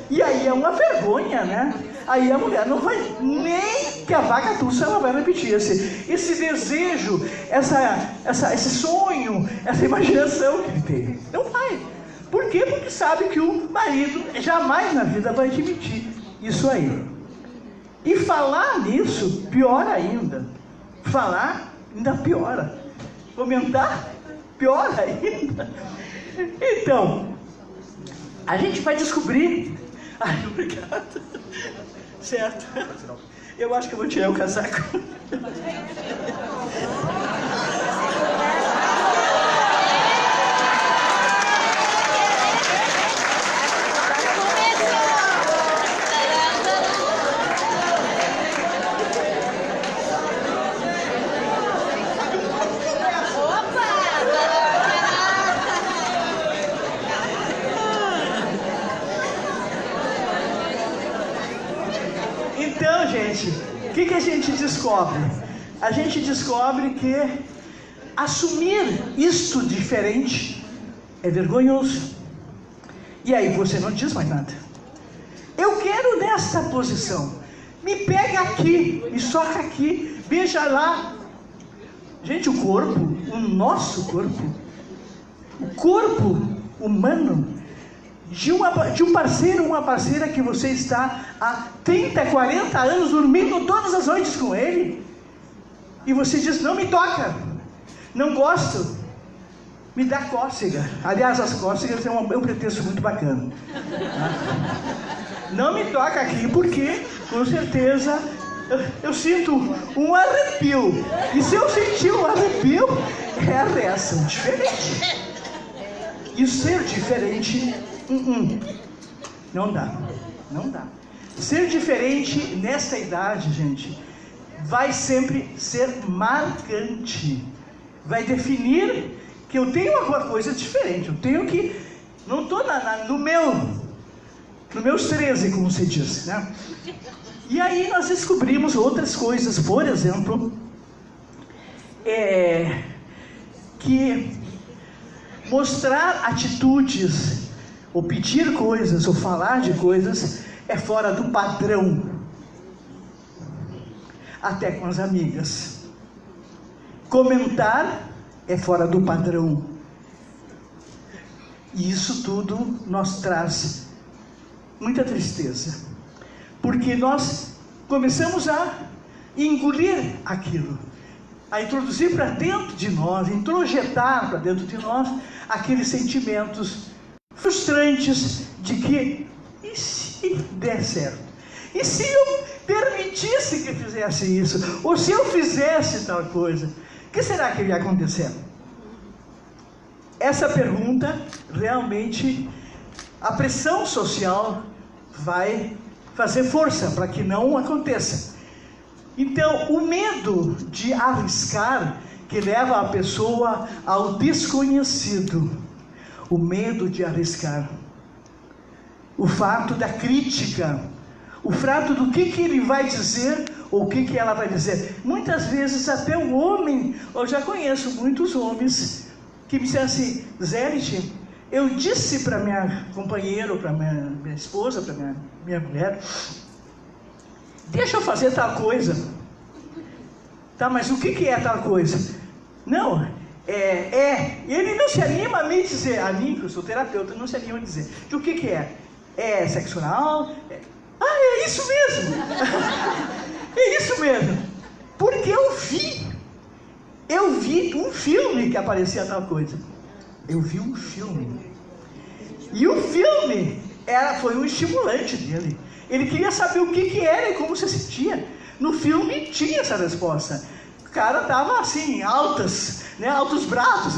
E aí é uma vergonha, né? Aí a mulher não vai, nem que a vaca tussa, ela vai repetir esse desejo, esse sonho, essa imaginação que ele tem. Não vai. Por quê? Porque sabe que o marido jamais na vida vai admitir isso aí. E falar nisso, pior ainda. Falar ainda piora. Comentar, pior ainda. Então, a gente vai descobrir... Ai, obrigado. Certo. Eu acho que eu vou tirar o casaco. Então, gente, o que a gente descobre? A gente descobre que assumir isto diferente é vergonhoso. E aí você não diz mais nada. Eu quero nessa posição. Me pega aqui, me soca aqui, beija lá. Gente, o corpo, o nosso corpo, o corpo humano de um parceiro ou uma parceira que você está há 30, 40 anos dormindo todas as noites com ele, e você diz, não me toca, não gosto, me dá cócega. Aliás, as cócegas é um pretexto muito bacana. Não me toca aqui, porque, com certeza, eu sinto um arrepio. E se eu sentir um arrepio, é a reação diferente. E ser diferente, não dá, não dá. Ser diferente nessa idade, gente, vai sempre ser marcante. Vai definir que eu tenho alguma coisa diferente. Eu tenho que... Não estou nos meus 13, como se diz, né? E aí nós descobrimos outras coisas. Por exemplo, que mostrar atitudes, ou pedir coisas, ou falar de coisas, é fora do padrão. Até com as amigas. Comentar é fora do padrão. E isso tudo nos traz muita tristeza. Porque nós começamos a engolir aquilo, a introduzir para dentro de nós, introjetar para dentro de nós aqueles sentimentos frustrantes de que, e se der certo? E se eu permitisse que fizesse isso? Ou se eu fizesse tal coisa? O que será que ia acontecer? Essa pergunta, realmente, a pressão social vai fazer força para que não aconteça. Então, o medo de arriscar, que leva a pessoa ao desconhecido. O medo de arriscar. O fato da crítica. O fato do que ele vai dizer, ou o que ela vai dizer. Muitas vezes até o homem, eu já conheço muitos homens que me disseram assim, Zélich, eu disse para minha companheira, ou para minha esposa, para minha mulher, deixa eu fazer tal coisa. Tá, mas o que é tal coisa? Não, ele não se anima a me dizer, a mim, que eu sou terapeuta, não se anima a dizer, que o que é? É sexual? É isso mesmo. É isso mesmo. Porque eu vi um filme que aparecia tal coisa. Eu vi um filme. E o filme foi um estimulante dele. Ele queria saber o que era e como se sentia. No filme tinha essa resposta. O cara estava assim, altos braços.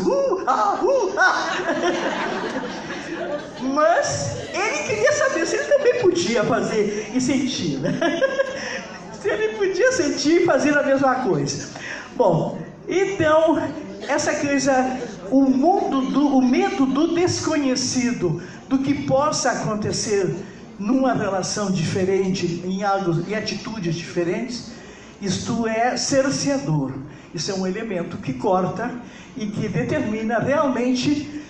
Mas ele queria saber se ele também podia fazer e sentir, né? Se ele podia sentir e fazer a mesma coisa. Bom, então, essa coisa, o medo do desconhecido, do que possa acontecer numa relação diferente, em atitudes diferentes, isto é cerceador. Isso é um elemento que corta e que determina realmente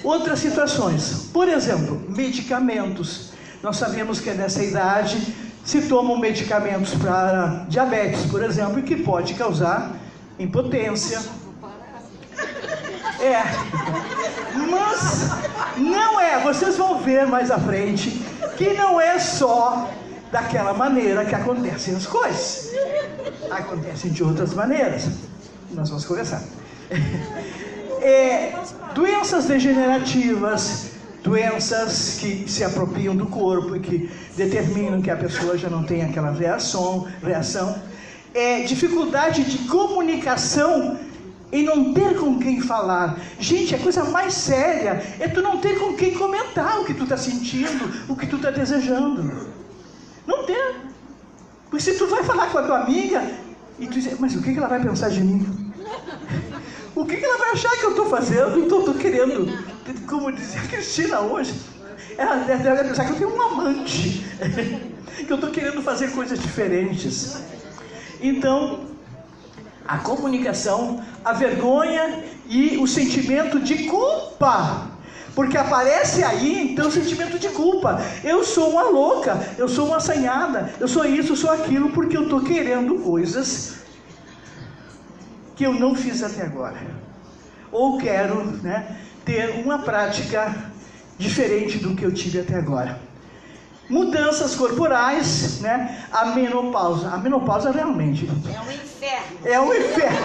outras situações. Por exemplo, medicamentos. Nós sabemos que nessa idade se tomam medicamentos para diabetes, por exemplo, que pode causar impotência. Mas não vocês vão ver mais à frente, que não é só daquela maneira que acontecem as coisas. Acontecem de outras maneiras. Nós vamos conversar. Doenças degenerativas, doenças que se apropriam do corpo e que determinam que a pessoa já não tem aquela reação, dificuldade de comunicação e não ter com quem falar. Gente, a coisa mais séria é tu não ter com quem comentar o que tu está sentindo, o que tu está desejando. Não ter. Porque se tu vai falar com a tua amiga e tu diz, mas o que ela vai pensar de mim? O que ela vai achar que eu estou fazendo? Estou querendo, como dizia a Cristina hoje, ela deve pensar que eu tenho um amante, que eu estou querendo fazer coisas diferentes. Então, a comunicação, a vergonha e o sentimento de culpa. Porque aparece aí, então, o sentimento de culpa. Eu sou uma louca, eu sou uma assanhada, eu sou isso, eu sou aquilo, porque eu estou querendo coisas que eu não fiz até agora. Ou quero ter uma prática diferente do que eu tive até agora. Mudanças corporais, né? A menopausa realmente é um inferno. É um inferno.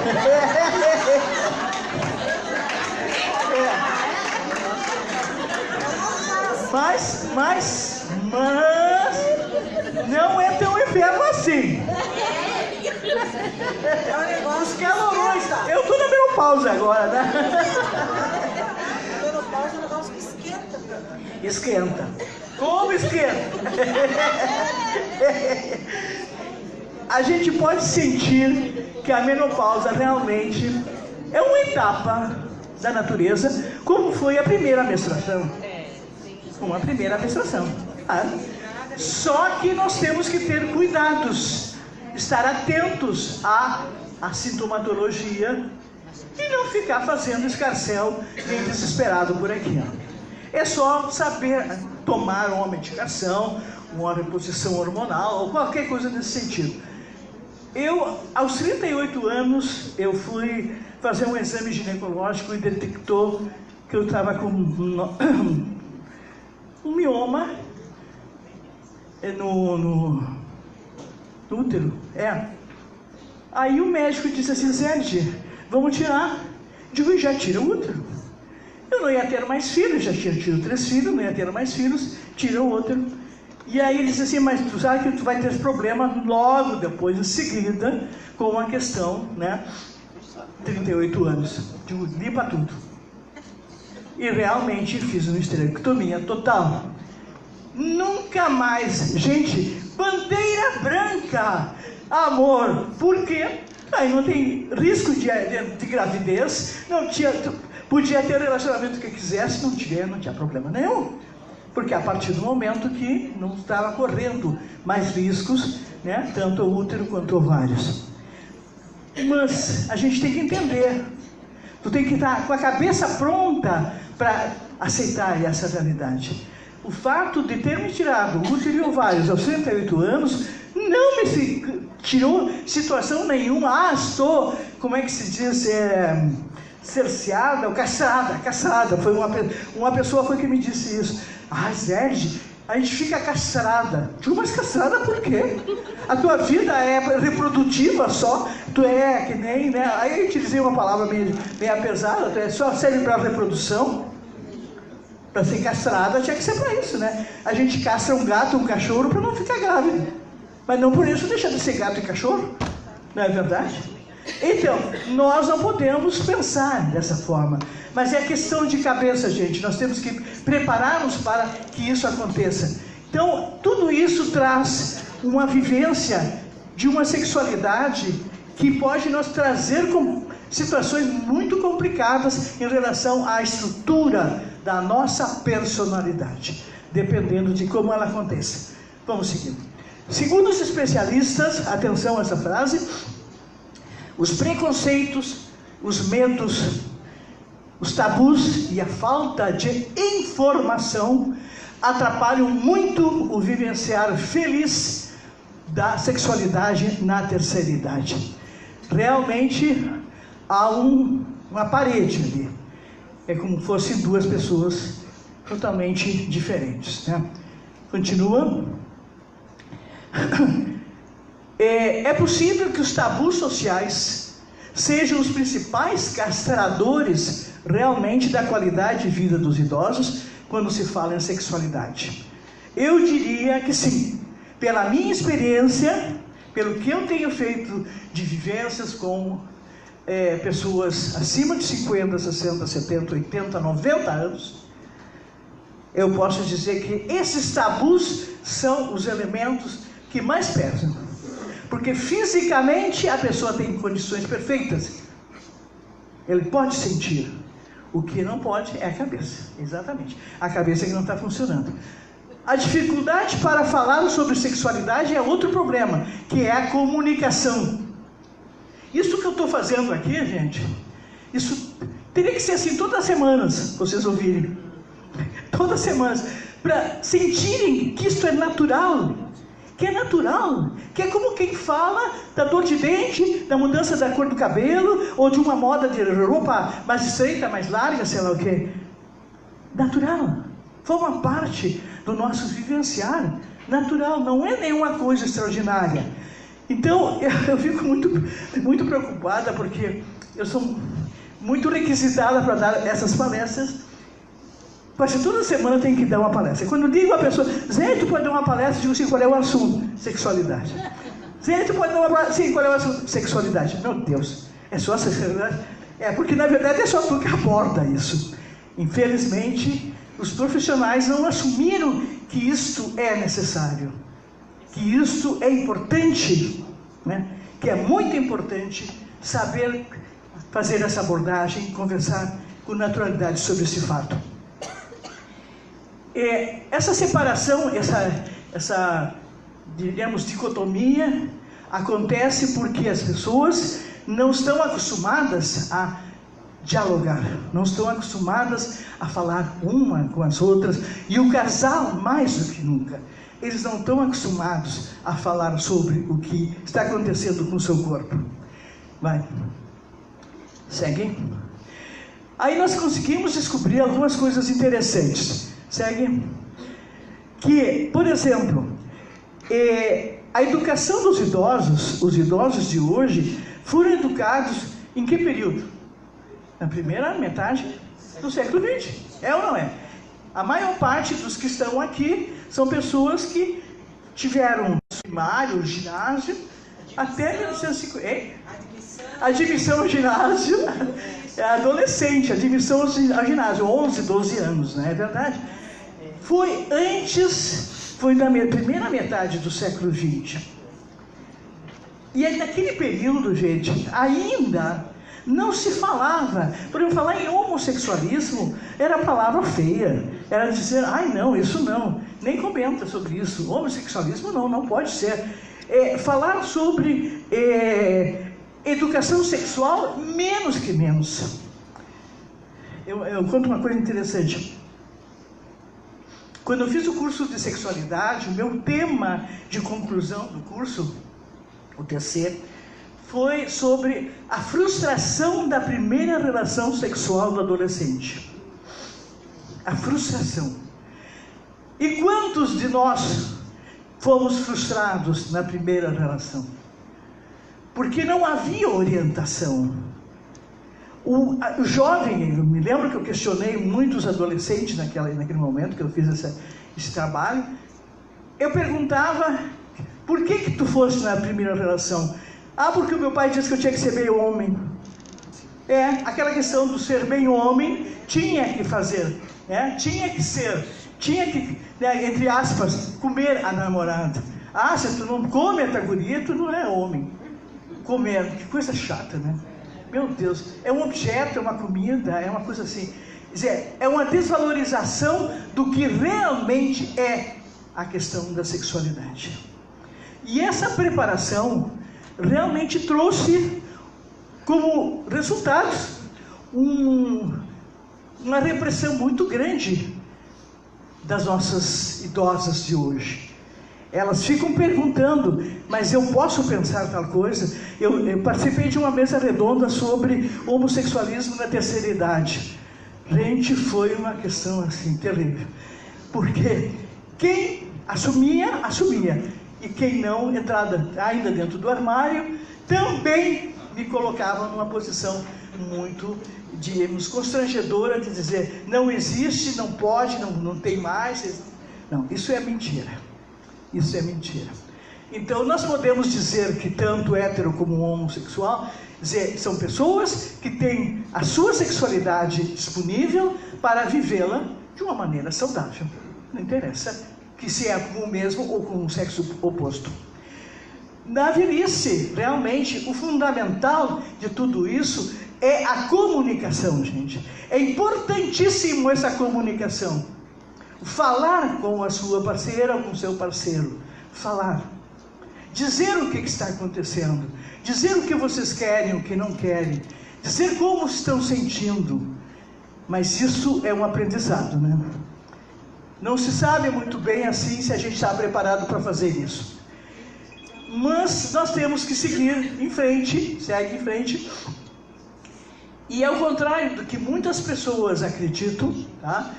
Mas não é tão inferno assim. É um negócio. Os calorões. Eu tô na menopausa agora, né? A menopausa é um negócio que esquenta. Esquenta. Como esquenta? A gente pode sentir que a menopausa realmente é uma etapa da natureza, como foi a primeira menstruação. Uma primeira menstruação. Só que nós temos que ter cuidados, estar atentos à sintomatologia e não ficar fazendo escarcéu nem desesperado por aqui. É só saber tomar uma medicação, uma reposição hormonal ou qualquer coisa nesse sentido. Eu, aos 38 anos, eu fui fazer um exame ginecológico e detectou que eu estava com um mioma no útero. Aí o médico disse assim: Zé, vamos tirar. Digo, já tira o útero. Eu não ia ter mais filhos, já tinha tido 3 filhos, não ia ter mais filhos, tira o útero. E aí ele disse assim: mas tu sabe que tu vai ter esse problema logo depois, em seguida, com uma questão, né? 38 anos. Digo, limpa tudo. E realmente fiz uma esterectomia total. Nunca mais, gente, bandeira branca, amor, por quê? Aí não tem risco de gravidez, podia ter o relacionamento que quisesse, não tinha problema nenhum. Porque a partir do momento que não estava correndo mais riscos, né, tanto o útero quanto ovários. Mas a gente tem que entender, tu tem que estar com a cabeça pronta para aceitar essa realidade. O fato de ter me tirado o útero e ovários aos 38 anos não me tirou situação nenhuma. Estou, como é que se diz, cerceada ou castrada. Foi uma pessoa foi que me disse isso. Sérgio, a gente fica castrada. Digo, mas castrada por quê? A tua vida é reprodutiva só, tu é que nem, né? Aí eu utilizei uma palavra meio pesada, tu só serve para reprodução. Para ser castrada tinha que ser para isso, né? A gente castra um gato, um cachorro para não ficar grávida. Mas não por isso deixa de ser gato e cachorro, não é verdade? Então, nós não podemos pensar dessa forma. Mas é questão de cabeça, gente. Nós temos que preparar-nos para que isso aconteça. Então, tudo isso traz uma vivência de uma sexualidade que pode nos trazer com situações muito complicadas em relação à estrutura da nossa personalidade, dependendo de como ela aconteça. Vamos seguindo. Segundo os especialistas, atenção a essa frase, os preconceitos, os medos, os tabus e a falta de informação atrapalham muito o vivenciar feliz da sexualidade na terceira idade. Realmente há uma parede ali. É como se fossem duas pessoas totalmente diferentes, né? Continua. É possível que os tabus sociais sejam os principais castradores realmente da qualidade de vida dos idosos quando se fala em sexualidade. Eu diria que sim. Pela minha experiência, pelo que eu tenho feito de vivências com pessoas acima de 50, 60, 70, 80, 90 anos, eu posso dizer que esses tabus são os elementos que mais pesam. Porque fisicamente a pessoa tem condições perfeitas. Ele pode sentir. O que não pode é a cabeça. Exatamente. A cabeça que não está funcionando. A dificuldade para falar sobre sexualidade é outro problema, que é a comunicação. Isso que eu estou fazendo aqui, gente, isso teria que ser assim todas as semanas, vocês ouvirem. Todas as semanas. Para sentirem que isso é natural. Que é natural, que é como quem fala da dor de dente, da mudança da cor do cabelo, ou de uma moda de roupa mais estreita, mais larga, sei lá o que. Natural. forma parte do nosso vivenciar natural, não é nenhuma coisa extraordinária. Então, eu fico muito preocupada, porque eu sou muito requisitada para dar essas palestras. Quase toda semana tem que dar uma palestra. Quando eu digo a pessoa, Zé, tu pode dar uma palestra, eu digo assim, qual é o assunto? Sexualidade. Zé, tu pode dar uma palestra? Sim, qual é o assunto? Sexualidade. Meu Deus, é só sexualidade? É, porque na verdade é só tu que aborda isso. Infelizmente, os profissionais não assumiram que isto é necessário, que isto é importante, né? Que é muito importante saber fazer essa abordagem, conversar com naturalidade sobre esse fato. Essa separação, essa diríamos, dicotomia, acontece porque as pessoas não estão acostumadas a dialogar, não estão acostumadas a falar uma com as outras, e o casal, mais do que nunca, eles não estão acostumados a falar sobre o que está acontecendo com o seu corpo. Vai. Segue. Aí nós conseguimos descobrir algumas coisas interessantes. Segue. Que, por exemplo, a educação dos idosos, os idosos de hoje, foram educados em que período? Na primeira metade do século XX. É ou não é? A maior parte dos que estão aqui são pessoas que tiveram primário, ginásio, até 1950. Admissão ao ginásio, adolescente, admissão ao ginásio, 11, 12 anos, não é verdade? Foi da primeira metade do século XX. E aí, naquele período, gente, ainda não se falava. Por exemplo, falar em homossexualismo era palavra feia. Era dizer, ai não, isso não, nem comenta sobre isso. Homossexualismo não pode ser. Falar sobre educação sexual, menos que menos. Eu conto uma coisa interessante. Quando eu fiz o curso de sexualidade, o meu tema de conclusão do curso, o TC, foi sobre a frustração da primeira relação sexual do adolescente. A frustração. E quantos de nós fomos frustrados na primeira relação? Porque não havia orientação. O jovem, eu me lembro que eu questionei muitos adolescentes naquele momento que eu fiz esse trabalho. Eu perguntava, por que tu foste na primeira relação? Ah, porque o meu pai disse que eu tinha que ser bem homem. Aquela questão do ser bem homem, tinha que fazer, tinha que, entre aspas, comer a namorada. Ah, se tu não come a guria, tu não é homem. Comer, que coisa chata, né? Meu Deus, é um objeto, é uma comida, é uma coisa assim. Quer dizer, é uma desvalorização do que realmente é a questão da sexualidade. E essa preparação realmente trouxe como resultados uma repressão muito grande das nossas idosas de hoje. Elas ficam perguntando, mas eu posso pensar tal coisa? Eu participei de uma mesa redonda sobre homossexualismo na terceira idade. Gente, foi uma questão assim terrível. Porque quem assumia. E quem não, entrada ainda dentro do armário, também me colocava numa posição muito, digamos, constrangedora de dizer, não existe, não pode, não tem mais. Não, isso é mentira. Isso é mentira. Então, nós podemos dizer que tanto hétero como homossexual, são pessoas que têm a sua sexualidade disponível para vivê-la de uma maneira saudável. Não interessa que se é com o mesmo ou com o sexo oposto. Na velhice, realmente, o fundamental de tudo isso é a comunicação, gente. É importantíssimo essa comunicação. Falar com a sua parceira ou com o seu parceiro. Falar. Dizer o que está acontecendo. Dizer o que vocês querem, o que não querem. Dizer como estão sentindo. Mas isso é um aprendizado, né? Não se sabe muito bem assim se a gente está preparado para fazer isso. Mas nós temos que seguir em frente, segue em frente. E ao contrário do que muitas pessoas acreditam, tá?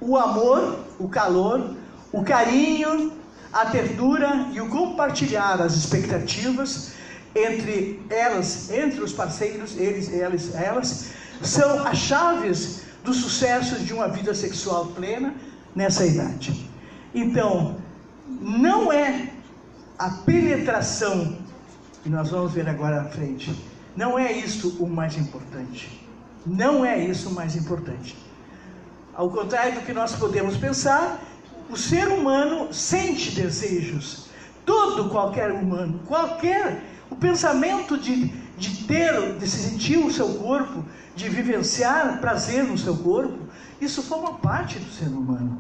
o amor, o calor, o carinho, a ternura e o compartilhar as expectativas entre elas, entre os parceiros, elas, são as chaves do sucesso de uma vida sexual plena nessa idade. Então, não é a penetração, que nós vamos ver agora à frente, não é isso o mais importante. Não é isso o mais importante. Ao contrário do que nós podemos pensar, o ser humano sente desejos. Qualquer humano, o pensamento de se sentir o seu corpo, de vivenciar prazer no seu corpo, isso forma parte do ser humano.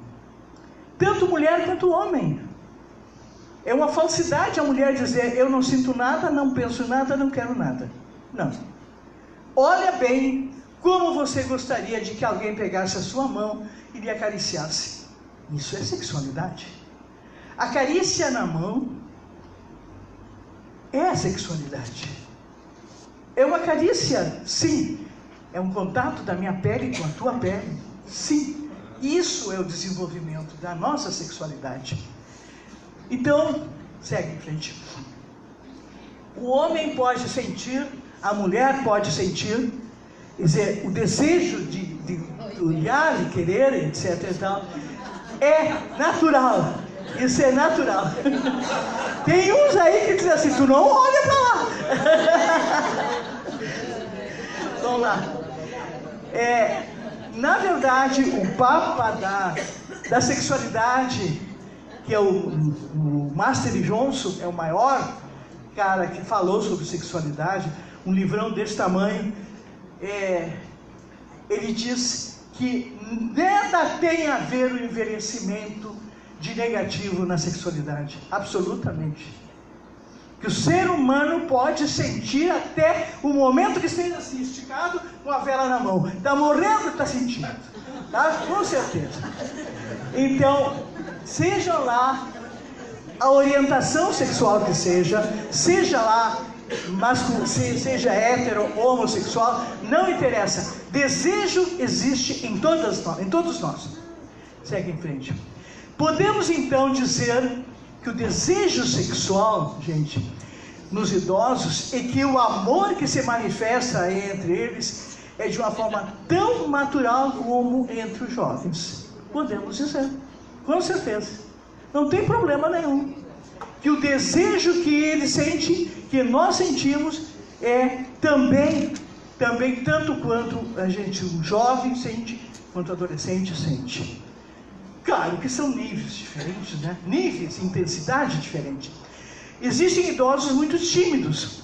Tanto mulher quanto homem. É uma falsidade a mulher dizer, eu não sinto nada, não penso nada, não quero nada. Não. Olha bem como você gostaria de que alguém pegasse a sua mão e lhe acariciasse. Isso é sexualidade. A carícia na mão é sexualidade. É uma carícia, sim. É um contato da minha pele com a tua pele, sim. Isso é o desenvolvimento da nossa sexualidade. Então, segue em frente. O homem pode sentir, a mulher pode sentir, quer dizer, o desejo de olhar, de querer, etc. e tal, é natural. Isso é natural. Tem uns aí que dizem assim, tu não olha pra lá. Vamos lá. Na verdade, o Papa da sexualidade, que é o Master Johnson, é o maior cara que falou sobre sexualidade, um livrão desse tamanho, ele diz que nada tem a ver o envelhecimento de negativo na sexualidade, absolutamente. Que o ser humano pode sentir até o momento que esteja assim, esticado, com a vela na mão. Está morrendo, está sentindo. Tá? Com certeza. Então, seja lá a orientação sexual que seja lá masculino, seja hétero, homossexual, não interessa. Desejo existe em todos nós. Segue em frente. Podemos então dizer que o desejo sexual, gente, nos idosos, é que o amor que se manifesta entre eles é de uma forma tão natural como entre os jovens. Podemos dizer, com certeza. Não tem problema nenhum. Que o desejo que ele sente, que nós sentimos, é também tanto quanto a gente, o jovem sente, quanto o adolescente sente. Claro que são níveis diferentes, né? Níveis, intensidade diferente. Existem idosos muito tímidos,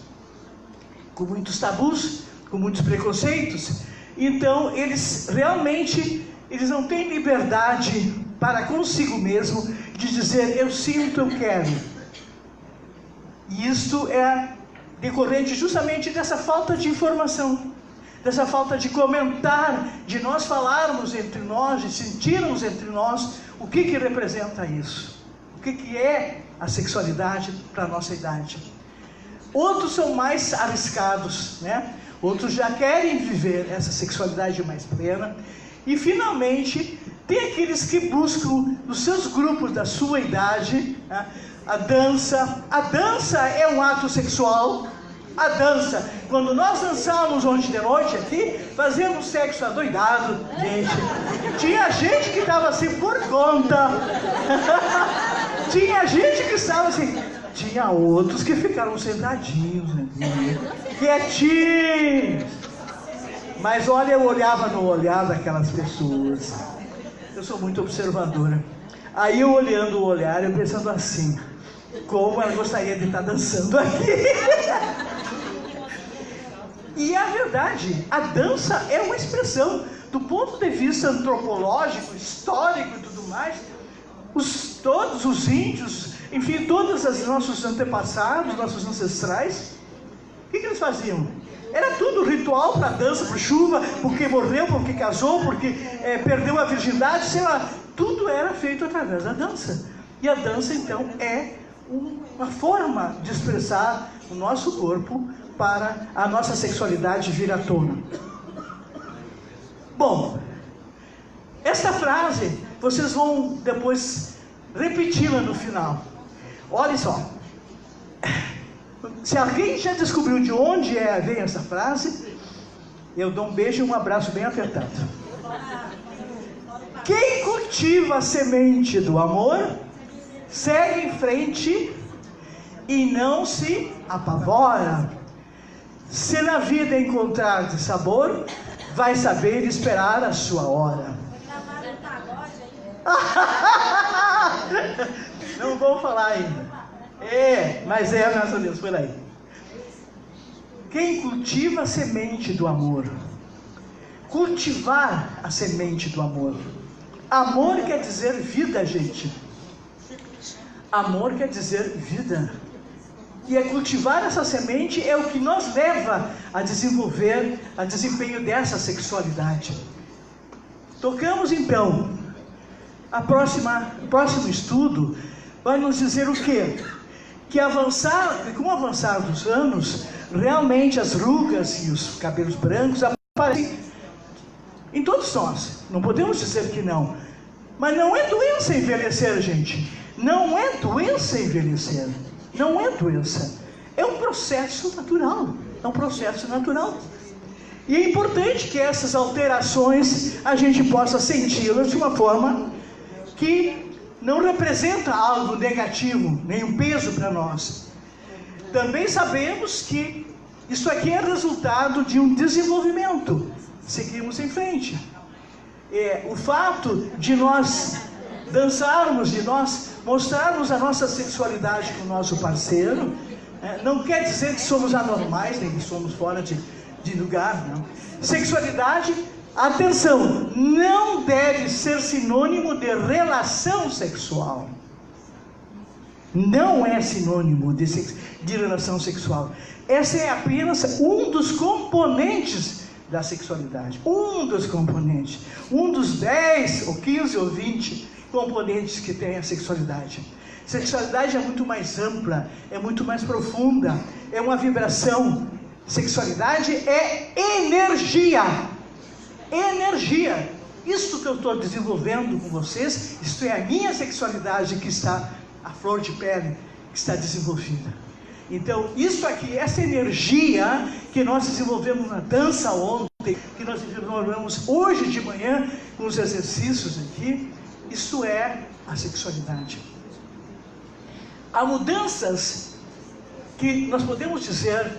com muitos tabus, com muitos preconceitos. Então, eles realmente não têm liberdade para consigo mesmo de dizer, eu sinto, eu quero. E isto é decorrente justamente dessa falta de informação, dessa falta de comentar, de nós falarmos entre nós, de sentirmos entre nós o que representa isso, o que é a sexualidade para a nossa idade. Outros são mais arriscados, né? Outros já querem viver essa sexualidade mais plena. E finalmente, tem aqueles que buscam nos seus grupos da sua idade, né, a dança. A dança é um ato sexual. A dança, quando nós dançávamos ontem de noite aqui, fazíamos sexo adoidado, gente. Tinha gente que estava assim por conta. Tinha gente que estava assim. Tinha outros que ficaram sentadinhos, né? Quietinhos. Mas olha, eu olhava no olhar daquelas pessoas. Eu sou muito observadora. Aí eu olhando o olhar, eu pensando assim, como ela gostaria de estar dançando aqui. E é a verdade, a dança é uma expressão, do ponto de vista antropológico, histórico e tudo mais, todos os índios, enfim, todos os nossos antepassados, nossos ancestrais, o que eles faziam? Era tudo ritual para dança, para chuva, porque morreu, porque casou, porque perdeu a virgindade, sei lá. Tudo era feito através da dança. E a dança, então, é uma forma de expressar o nosso corpo para a nossa sexualidade vir à tona. Bom, esta frase vocês vão depois repeti-la no final. Olha só, se alguém já descobriu de onde vem essa frase, eu dou um beijo e um abraço bem apertado. Quem cultiva a semente do amor, segue em frente e não se apavora. Se na vida encontrar de sabor, vai saber esperar a sua hora. Não vou falar ainda. Mas mais ou menos por aí. Quem cultiva a semente do amor, cultivar a semente do amor. Amor quer dizer vida, gente. Amor quer dizer vida. E cultivar essa semente é o que nos leva a desenvolver o desempenho dessa sexualidade. Tocamos então. O próximo estudo vai nos dizer o quê? Que com o avançar dos anos, realmente as rugas e os cabelos brancos aparecem em todos nós. Não podemos dizer que não. Mas não é doença envelhecer, gente. Não é doença envelhecer. Não é doença. É um processo natural. É um processo natural. E é importante que essas alterações a gente possa senti-las de uma forma que não representa algo negativo, nenhum peso para nós. Também sabemos que isso aqui é resultado de um desenvolvimento. Seguimos em frente. O fato de nós dançarmos, de nós mostrarmos a nossa sexualidade com o nosso parceiro, não quer dizer que somos anormais, nem que somos fora de lugar, não. Sexualidade, atenção, não deve ser sinônimo de relação sexual. Não é sinônimo de relação sexual. Essa é apenas um dos componentes da sexualidade. Um dos componentes. Um dos 10, ou 15, ou 20 componentes que tem a sexualidade. Sexualidade é muito mais ampla, é muito mais profunda, é uma vibração. Sexualidade é energia. Energia. Isso que eu estou desenvolvendo com vocês, isto é a minha sexualidade que está à flor de pele, que está desenvolvida. Então, isso aqui, essa energia que nós desenvolvemos na dança ontem, que nós desenvolvemos hoje de manhã com os exercícios aqui, isso é a sexualidade. Há mudanças que nós podemos dizer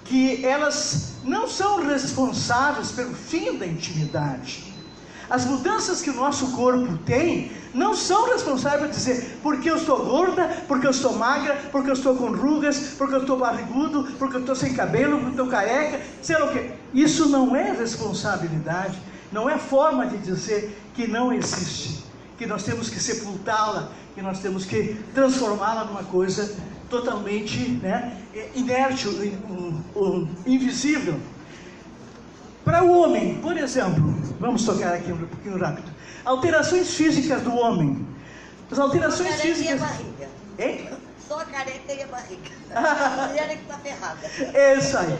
que elas não são responsáveis pelo fim da intimidade. As mudanças que o nosso corpo tem não são responsáveis por dizer porque eu estou gorda, porque eu estou magra, porque eu estou com rugas, porque eu estou barrigudo, porque eu estou sem cabelo, porque eu estou careca, sei lá o quê. Isso não é responsabilidade, não é forma de dizer que não existe, que nós temos que sepultá-la, que nós temos que transformá-la numa coisa totalmente inerte, invisível. Para o homem, por exemplo, vamos tocar aqui um pouquinho rápido. Alterações físicas do homem. As alterações físicas. Só a careca e a barriga. Hein? Só a careca e a barriga. A mulher é que está ferrada. É isso aí.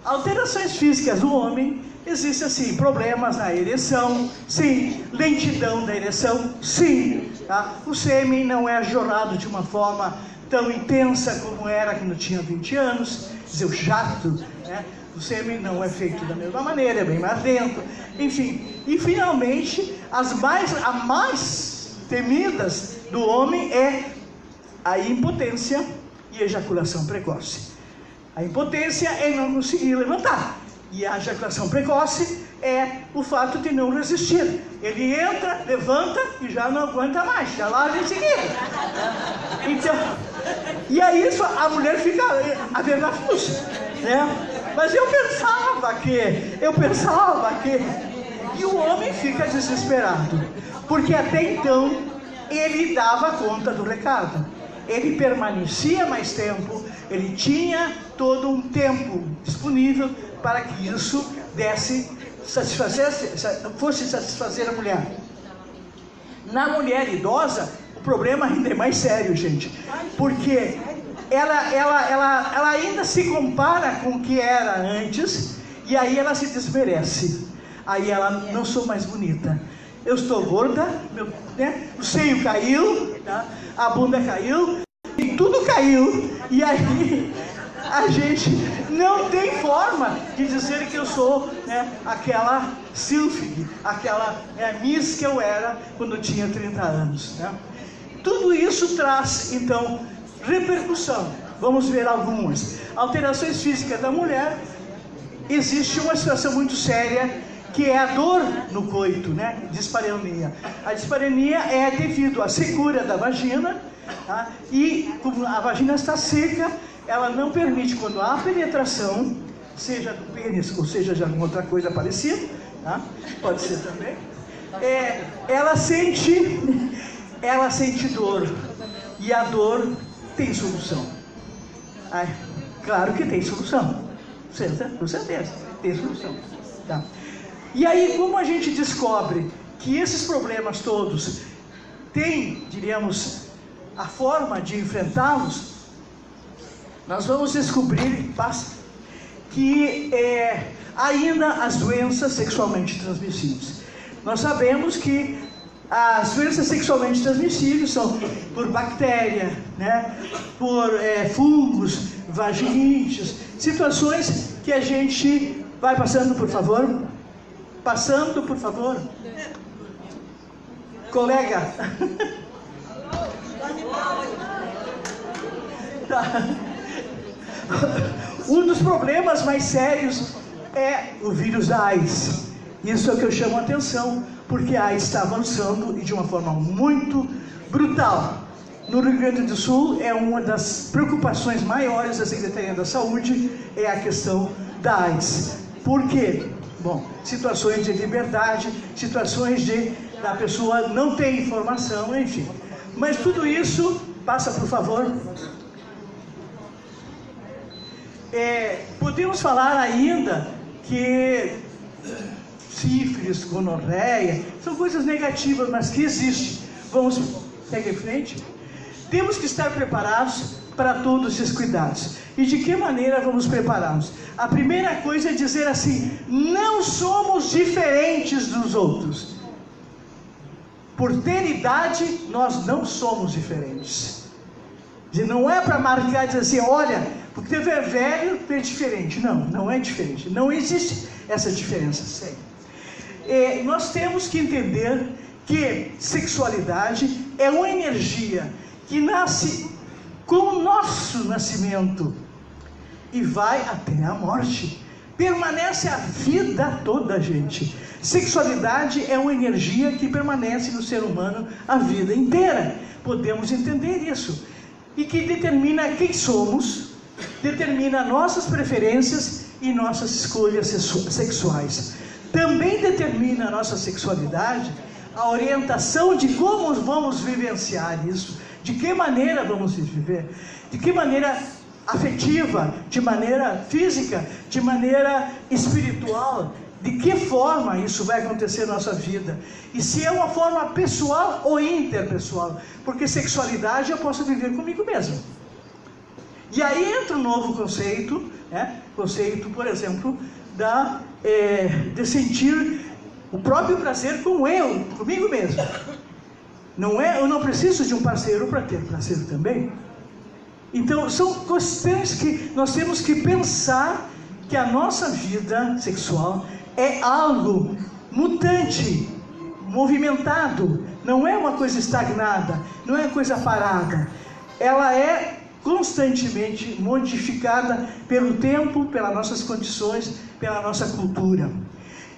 Alterações físicas do homem, existem assim, problemas na ereção, sim, lentidão da ereção, sim, tá? O sêmen não é jorrado de uma forma tão intensa como era quando tinha 20 anos, quer dizer, o jato, né? O sêmen não é feito da mesma maneira, é bem mais lento, enfim. E finalmente, as mais temidas do homem é a impotência e a ejaculação precoce. A impotência é não conseguir levantar. E a ejaculação precoce é o fato de não resistir. Ele entra, levanta e já não aguenta mais, já larga em seguida. Então, e aí a mulher fica a ver na fuça, né? Mas eu pensava que... E o homem fica desesperado. Porque até então, ele dava conta do recado. Ele permanecia mais tempo, ele tinha todo um tempo disponível para que isso fosse satisfazer a mulher. Na mulher idosa, o problema ainda é mais sério, gente. Porque ela ainda se compara com o que era antes, e aí ela se desmerece. Aí ela, não sou mais bonita. eu estou gorda, o seio caiu, tá? A bunda caiu, e tudo caiu. E aí a gente não tem forma de dizer que eu sou, né, aquela Sylphig, aquela Miss que eu era quando eu tinha 30 anos. Né? Tudo isso traz, então, repercussão. Vamos ver algumas. Alterações físicas da mulher. Existe uma situação muito séria, que é a dor no coito, né? Dispareunia. A dispareunia é devido à secura da vagina, tá? E como a vagina está seca, ela não permite, quando há penetração, seja do pênis ou seja de alguma outra coisa parecida, tá? Pode ser também, ela sente dor, e a dor tem solução. Claro que tem solução, com certeza, tem solução. Tá? E aí, como a gente descobre que esses problemas todos têm, diríamos, a forma de enfrentá-los, nós vamos descobrir que ainda as doenças sexualmente transmissíveis. Nós sabemos que as doenças sexualmente transmissíveis são por bactéria, né? Por fungos, vaginites, situações que a gente vai passando, por favor. Passando, por favor. Colega. Tá. Um dos problemas mais sérios é o vírus da AIDS. Isso é o que eu chamo a atenção, porque a AIDS está avançando e de uma forma muito brutal. No Rio Grande do Sul, é uma das preocupações maiores da Secretaria da Saúde, é a questão da AIDS. Por quê? Bom, situações de liberdade, situações da pessoa não ter informação, enfim. Mas tudo isso, passa por favor. Podemos falar ainda que sífilis, gonorreia, são coisas negativas, mas que existem. Vamos, segue em frente. Temos que estar preparados para todos esses cuidados. E de que maneira vamos prepará-los? A primeira coisa é dizer assim: não somos diferentes dos outros. Por ter idade, nós não somos diferentes. E não é para marcar e dizer assim, olha, porque tu é velho, tu é diferente. Não, não é diferente. Não existe essa diferença. Nós temos que entender que sexualidade é uma energia que nasce com o nosso nascimento e vai até a morte. Permanece a vida toda, gente. Sexualidade é uma energia que permanece no ser humano a vida inteira. Podemos entender isso. E que determina quem somos, determina nossas preferências e nossas escolhas sexuais. Também determina a nossa sexualidade a orientação de como vamos vivenciar isso, de que maneira vamos viver, de que maneira afetiva, de maneira física, de maneira espiritual, de que forma isso vai acontecer na nossa vida, e se é uma forma pessoal ou interpessoal, porque sexualidade eu posso viver comigo mesmo. E aí entra um novo conceito, conceito, por exemplo, de sentir o próprio prazer comigo mesmo. Eu não preciso de um parceiro para ter prazer também. Então, são questões que nós temos que pensar que a nossa vida sexual é algo mutante, movimentado, não é uma coisa estagnada, não é uma coisa parada. Ela é constantemente modificada pelo tempo, pelas nossas condições, pela nossa cultura.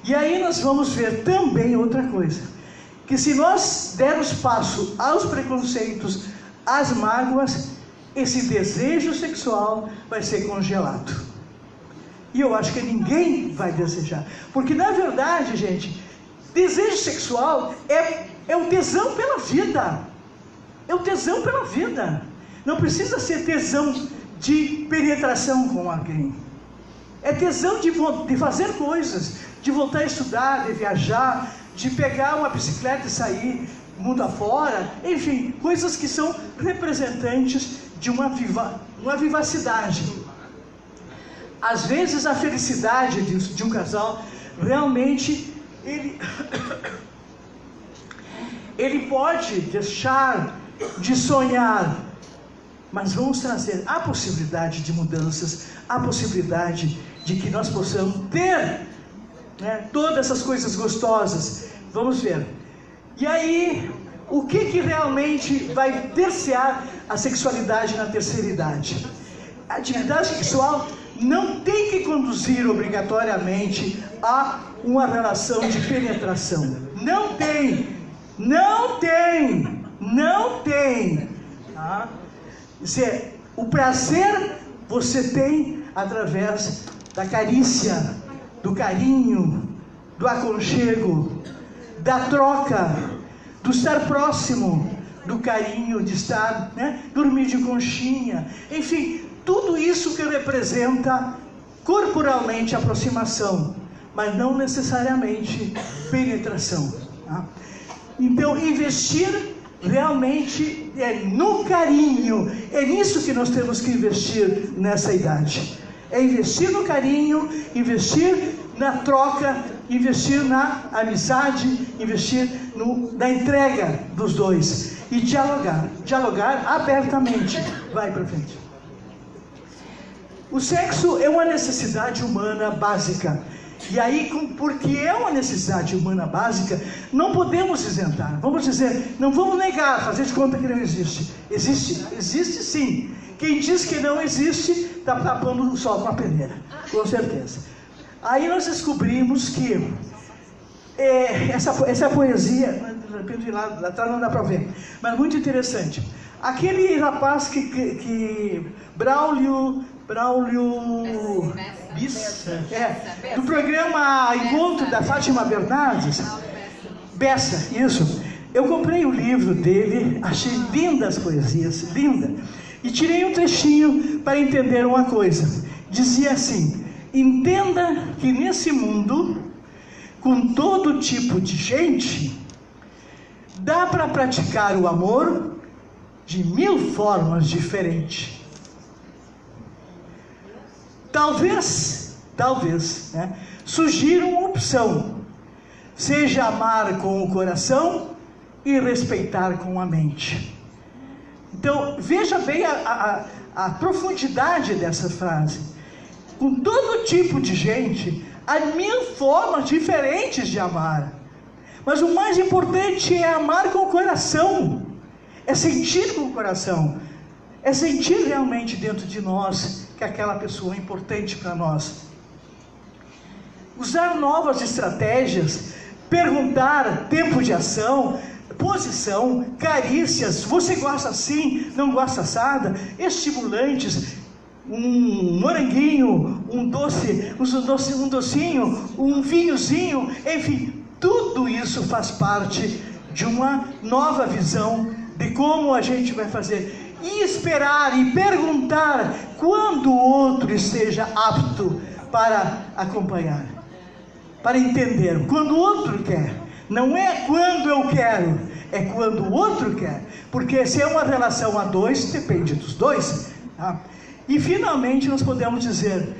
E aí nós vamos ver também outra coisa, que se nós dermos espaço aos preconceitos, às mágoas, esse desejo sexual vai ser congelado. E eu acho que ninguém vai desejar. Porque na verdade, gente, desejo sexual é o tesão pela vida. É o tesão pela vida. Não precisa ser tesão de penetração com alguém. É tesão de fazer coisas, de voltar a estudar, de viajar, de pegar uma bicicleta e sair mundo afora. Enfim, coisas que são representantes de uma vivacidade. Às vezes a felicidade de um casal, realmente, ele pode deixar de sonhar, mas vamos trazer a possibilidade de mudanças, a possibilidade de que nós possamos ter, né, todas essas coisas gostosas. Vamos ver. E aí, o que realmente vai terciar a sexualidade na terceira idade? A atividade sexual não tem que conduzir obrigatoriamente a uma relação de penetração. Não tem. Não tem. Não tem. Tá? O prazer você tem através da carícia, do carinho, do aconchego, da troca, do estar próximo, do carinho, de estar, né, dormir de conchinha, enfim, tudo isso que representa corporalmente aproximação, mas não necessariamente penetração. Tá? Então, investir realmente é no carinho, é nisso que nós temos que investir nessa idade. É investir no carinho, investir na troca, investir na amizade, investir na entrega dos dois e dialogar abertamente. Vai para frente. O sexo é uma necessidade humana básica. E aí, porque é uma necessidade humana básica, não podemos isentar. Vamos dizer, não vamos negar, fazer de conta que não existe. Existe? Existe sim. Quem diz que não existe, está tapando o sol com a peneira, com certeza. Aí nós descobrimos que essa poesia, de repente lá atrás não dá para ver, mas muito interessante. Aquele rapaz Braulio Bessa, do programa Encontro da Fátima Bernardes, Bessa, isso. Eu comprei o livro dele, achei lindas as poesias, linda, e tirei um trechinho para entender uma coisa. Dizia assim: entenda que nesse mundo, com todo tipo de gente, dá para praticar o amor de 1000 formas diferentes. Talvez, né, sugira uma opção, seja amar com o coração e respeitar com a mente. Então, veja bem a profundidade dessa frase. Com todo tipo de gente, há 1000 formas diferentes de amar. Mas o mais importante é amar com o coração, é sentir com o coração, é sentir realmente dentro de nós que aquela pessoa é importante para nós. Usar novas estratégias, perguntar tempo de ação, posição, carícias, você gosta assim, não gosta assada, estimulantes, um moranguinho, um docinho, um vinhozinho, enfim, tudo isso faz parte de uma nova visão de como a gente vai fazer. E esperar e perguntar quando o outro esteja apto para acompanhar, para entender, quando o outro quer. Não é quando eu quero, é quando o outro quer. Porque se é uma relação a dois, depende dos dois. Tá? E finalmente nós podemos dizer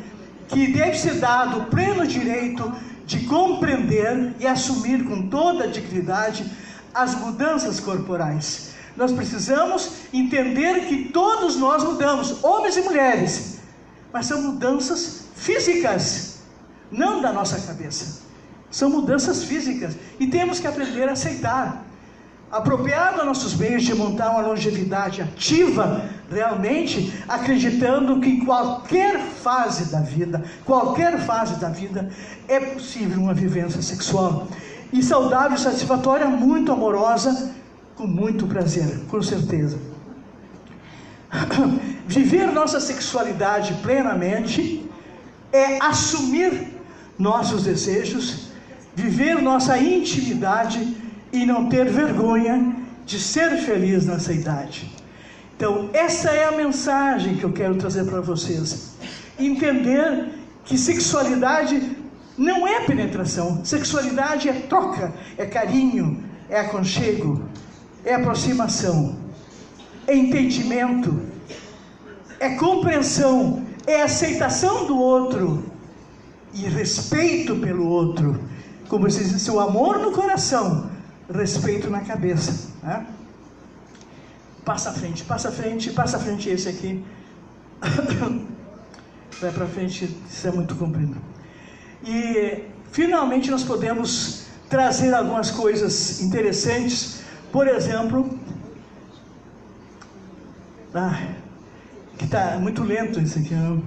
que deve ser dado o pleno direito de compreender e assumir com toda a dignidade as mudanças corporais. Nós precisamos entender que todos nós mudamos, homens e mulheres, mas são mudanças físicas, não da nossa cabeça. São mudanças físicas e temos que aprender a aceitar. Apropriado a nossos meios de montar uma longevidade ativa, realmente, acreditando que em qualquer fase da vida, é possível uma vivência sexual. E saudável, satisfatória, muito amorosa, com muito prazer, com certeza. Viver nossa sexualidade plenamente é assumir nossos desejos, viver nossa intimidade e não ter vergonha de ser feliz nessa idade. Então, essa é a mensagem que eu quero trazer para vocês. Entender que sexualidade não é penetração, sexualidade é troca, é carinho, é aconchego, é aproximação, é entendimento, é compreensão, é aceitação do outro e respeito pelo outro. Como se diz, o amor no coração, respeito na cabeça, né? Passa à frente, passa à frente, passa à frente esse aqui. Vai para frente, isso é muito comprido. E finalmente nós podemos trazer algumas coisas interessantes. Por exemplo, que está muito lento isso aqui, não?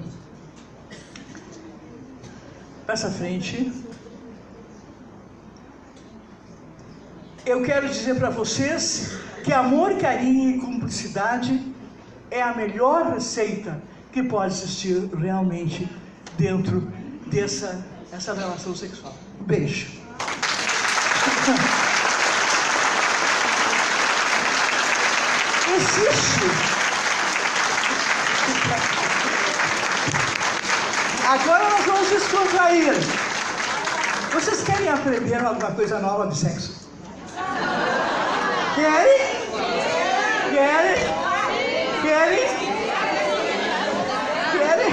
Passa à frente. Eu quero dizer para vocês que amor, carinho e cumplicidade é a melhor receita que pode existir realmente dentro dessa relação sexual. Um beijo. Existe. Agora nós vamos descontrair. Vocês querem aprender alguma coisa nova de sexo? Querem? Querem? Querem? Querem?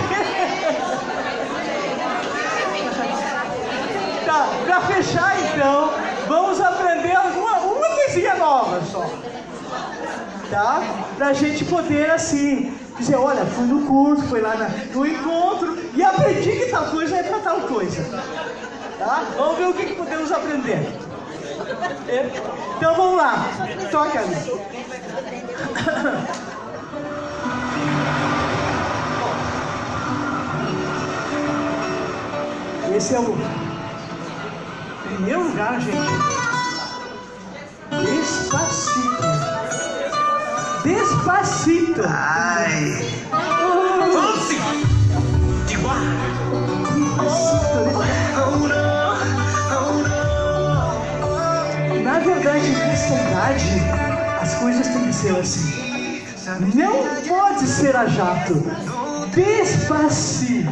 Tá, pra fechar então, vamos aprender uma coisinha nova só. Tá? Pra gente poder assim, dizer, olha, fui no curso, fui lá no encontro e aprendi que tal coisa é pra tal coisa. Tá? Vamos ver o que podemos aprender. Então vamos lá, toca ali. Esse é o primeiro lugar, gente. Despacito. Despacito. Ai. Na verdade, nessa idade, as coisas têm que ser assim. Não pode ser a jato. Despacito.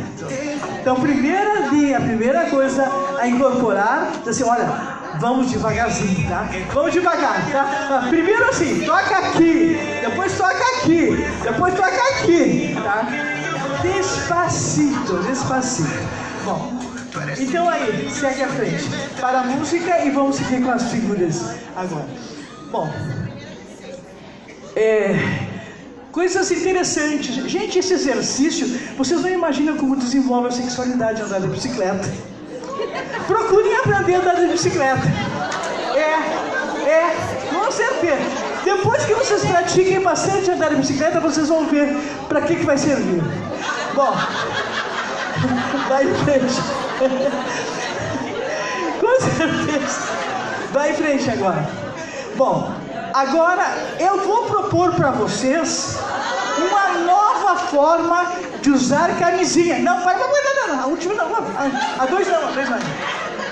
Então, primeira linha, a primeira coisa a incorporar, assim, olha, vamos devagarzinho, tá? Vamos devagar, tá? Primeiro assim, toca aqui, depois toca aqui, depois toca aqui, tá? Despacito, despacito. Bom, então aí, segue à frente. Para a música e vamos seguir com as figuras agora. Bom, coisas interessantes. Gente, esse exercício, vocês não imaginam como desenvolve a sexualidade andar de bicicleta. Procurem aprender a andar de bicicleta. Com certeza. Depois que vocês pratiquem bastante andar de bicicleta, vocês vão ver para que vai servir. Bom, vai em frente. Com certeza. Vai em frente agora. Bom, agora eu vou propor para vocês uma nova forma de usar camisinha. Não, a última não, a dois não.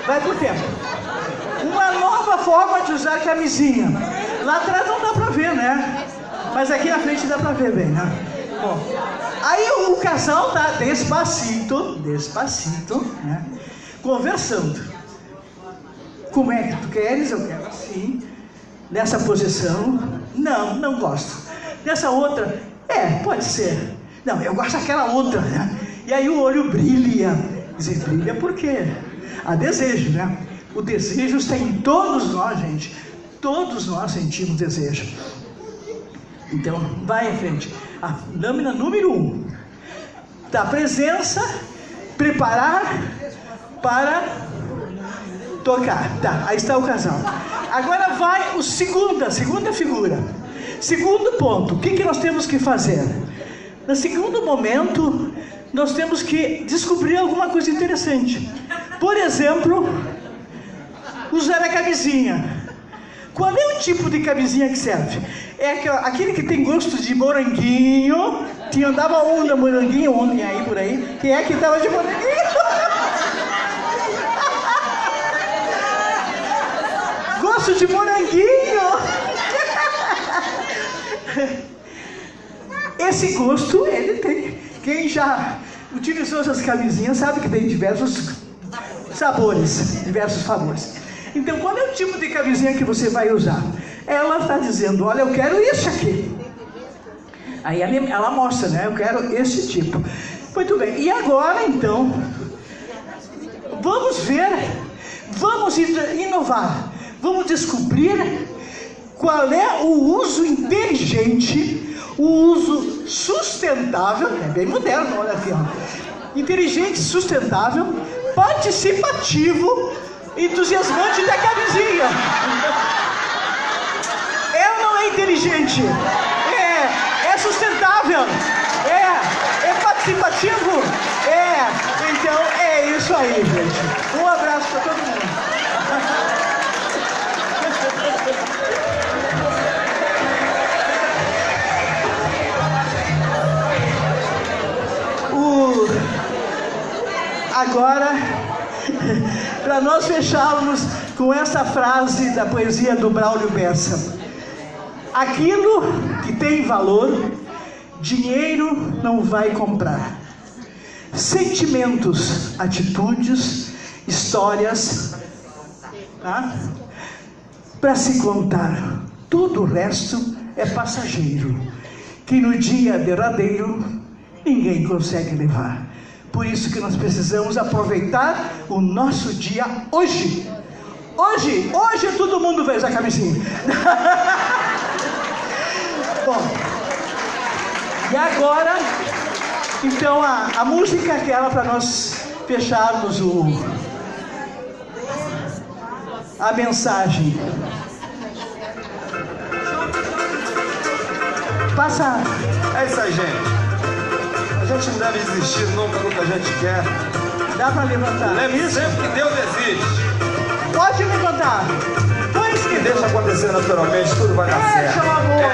Vai por tempo. Uma nova forma de usar camisinha. Lá atrás não dá pra ver, né? Mas aqui na frente dá pra ver bem, né? Bom, aí o casal tá despacito, né? Conversando. Como é que tu queres? Eu quero assim. Nessa posição. Não gosto. Nessa outra, pode ser. Não, eu gosto daquela outra, né? E aí o olho brilha. Dizer, brilha por quê? Há desejo, né? O desejo está em todos nós, gente. Todos nós sentimos desejo. Então, vai em frente. A lâmina número 1. Da presença, preparar para tocar. Tá, aí está o casal. Agora vai a segunda figura. Segundo ponto, o que nós temos que fazer? No segundo momento, nós temos que descobrir alguma coisa interessante. Por exemplo, usar a camisinha. Qual é o tipo de camisinha que serve? É aquele que tem gosto de moranguinho. Andava onda moranguinho ontem aí, por aí. Quem é que estava de moranguinho? Gosto de moranguinho. Esse gosto ele tem. Quem já utilizou essas camisinhas sabe que tem diversos sabores, diversos sabores. Então, qual é o tipo de camisinha que você vai usar? Ela está dizendo, olha, eu quero isso aqui. Aí ela mostra, né? Eu quero esse tipo. Muito bem. E agora, então, vamos inovar. vamos descobrir qual é o uso inteligente, o uso sustentável, é bem moderno, olha aqui, ó. Inteligente, sustentável, participativo, entusiasmante da camisinha. É ou não é inteligente? É sustentável, é participativo, então é isso aí, gente. Um abraço para todo mundo. Agora, para nós fecharmos com essa frase da poesia do Braulio Bessa: aquilo que tem valor, dinheiro não vai comprar. Sentimentos, atitudes, histórias, tá? Para se contar. Todo o resto é passageiro, que no dia derradeiro ninguém consegue levar. Por isso que nós precisamos aproveitar o nosso dia hoje. Hoje todo mundo vai usar camisinha. Bom, e agora, então a música aquela para nós fecharmos a mensagem. Passa. É isso aí, gente. A gente não deve desistir nunca do que a gente quer. Dá para levantar. Lembre sempre que Deus existe. Pode levantar. Pois que Deixa acontecer naturalmente, tudo vai dar certo. Meu amor.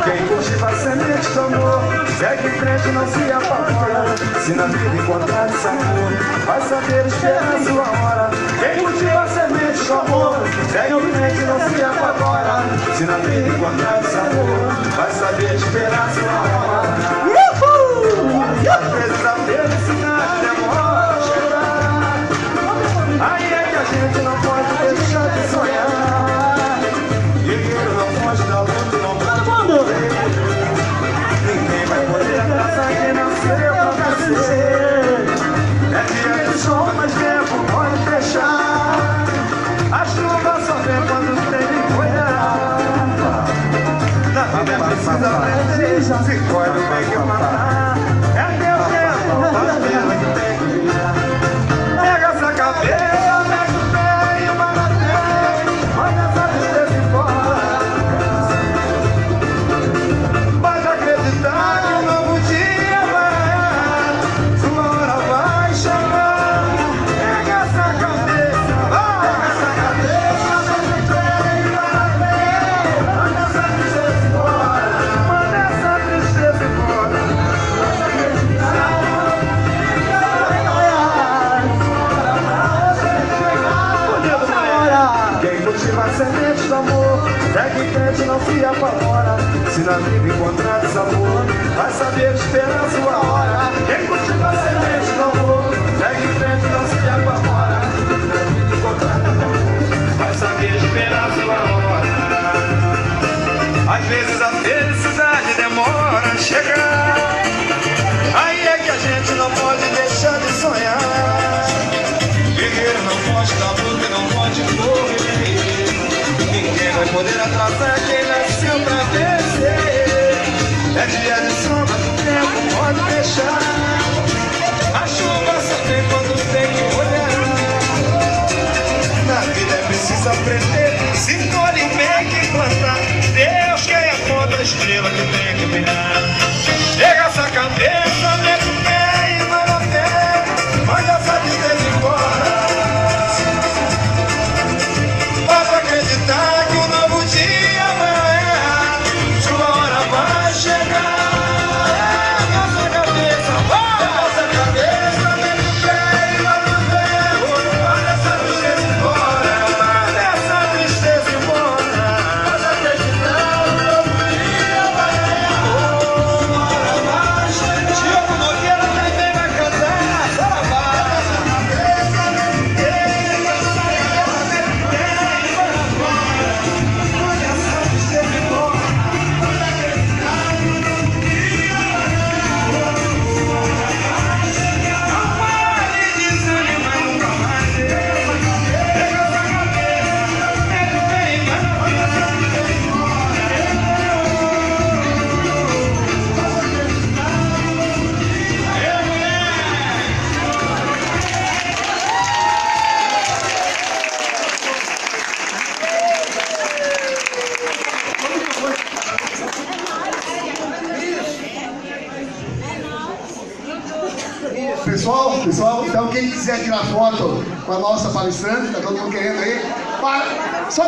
Quem cultiva a semente do amor, segue em frente, não se apavora. Se na vida encontrar esse amor, vai saber esperar a sua hora. Quem cultiva a semente do amor, segue em frente, não se apavora. Se na vida encontrar esse amor, vai saber esperar a sua hora. Às vezes a felicidade demora a chegar. Aí é que a gente não pode deixar de sonhar. Guerreiro não foge da luta, não pode morrer. Ninguém vai poder atrasar quem nasceu pra vencer. É dia de sol, mas tempo pode fechar. A chuva só vem quando tem que molhar. Na vida é preciso aprender, se corre o bem que matar. É Deus mesmo, faz mesmo que tem que virar. Pega essa cabeça, pega o pé e o barateio. Manda essa tristeza embora. Pode acreditar que um novo dia vai, sua hora vai chegar. Pega essa cabeça, pega essa cabeça, pega o pé e o barateio. Manda essa tristeza embora, manda essa tristeza embora. Quem cultiva a semente do amor, segue em frente, não se apavora. Se na vida encontrar desamor, vai saber esperar a sua hora. Quem cultiva a semente do amor, segue em frente, não se apavora. Se na vida encontrar desamor, vai saber esperar a sua hora. Às vezes a felicidade demora a chegar. Aí é que a gente não pode deixar de sonhar. Guerreiro não pode dar luta, não pode correr. Ninguém vai poder atrasar quem nasceu pra vencer. É dia de sombra, o tempo pode fechar. A chuva só vem quando tem que olhar. Na vida é preciso aprender, se colhe o bem que plantar. Deus quem aponta a estrela que tem que brilhar. Chega essa cabeça, mete o pé e vai na fé. Manda essa tristeza embora. Pode acreditar que um novo dia vai, sua hora vai chegar. Essa cabeça, essa cabeça, mete o pé e vai na fé. Manda essa tristeza embora, manda essa tristeza embora. Pode acreditar que um novo dia vai. Pessoal, então quem quiser tirar foto com a nossa palestrante, tá todo mundo querendo aí, só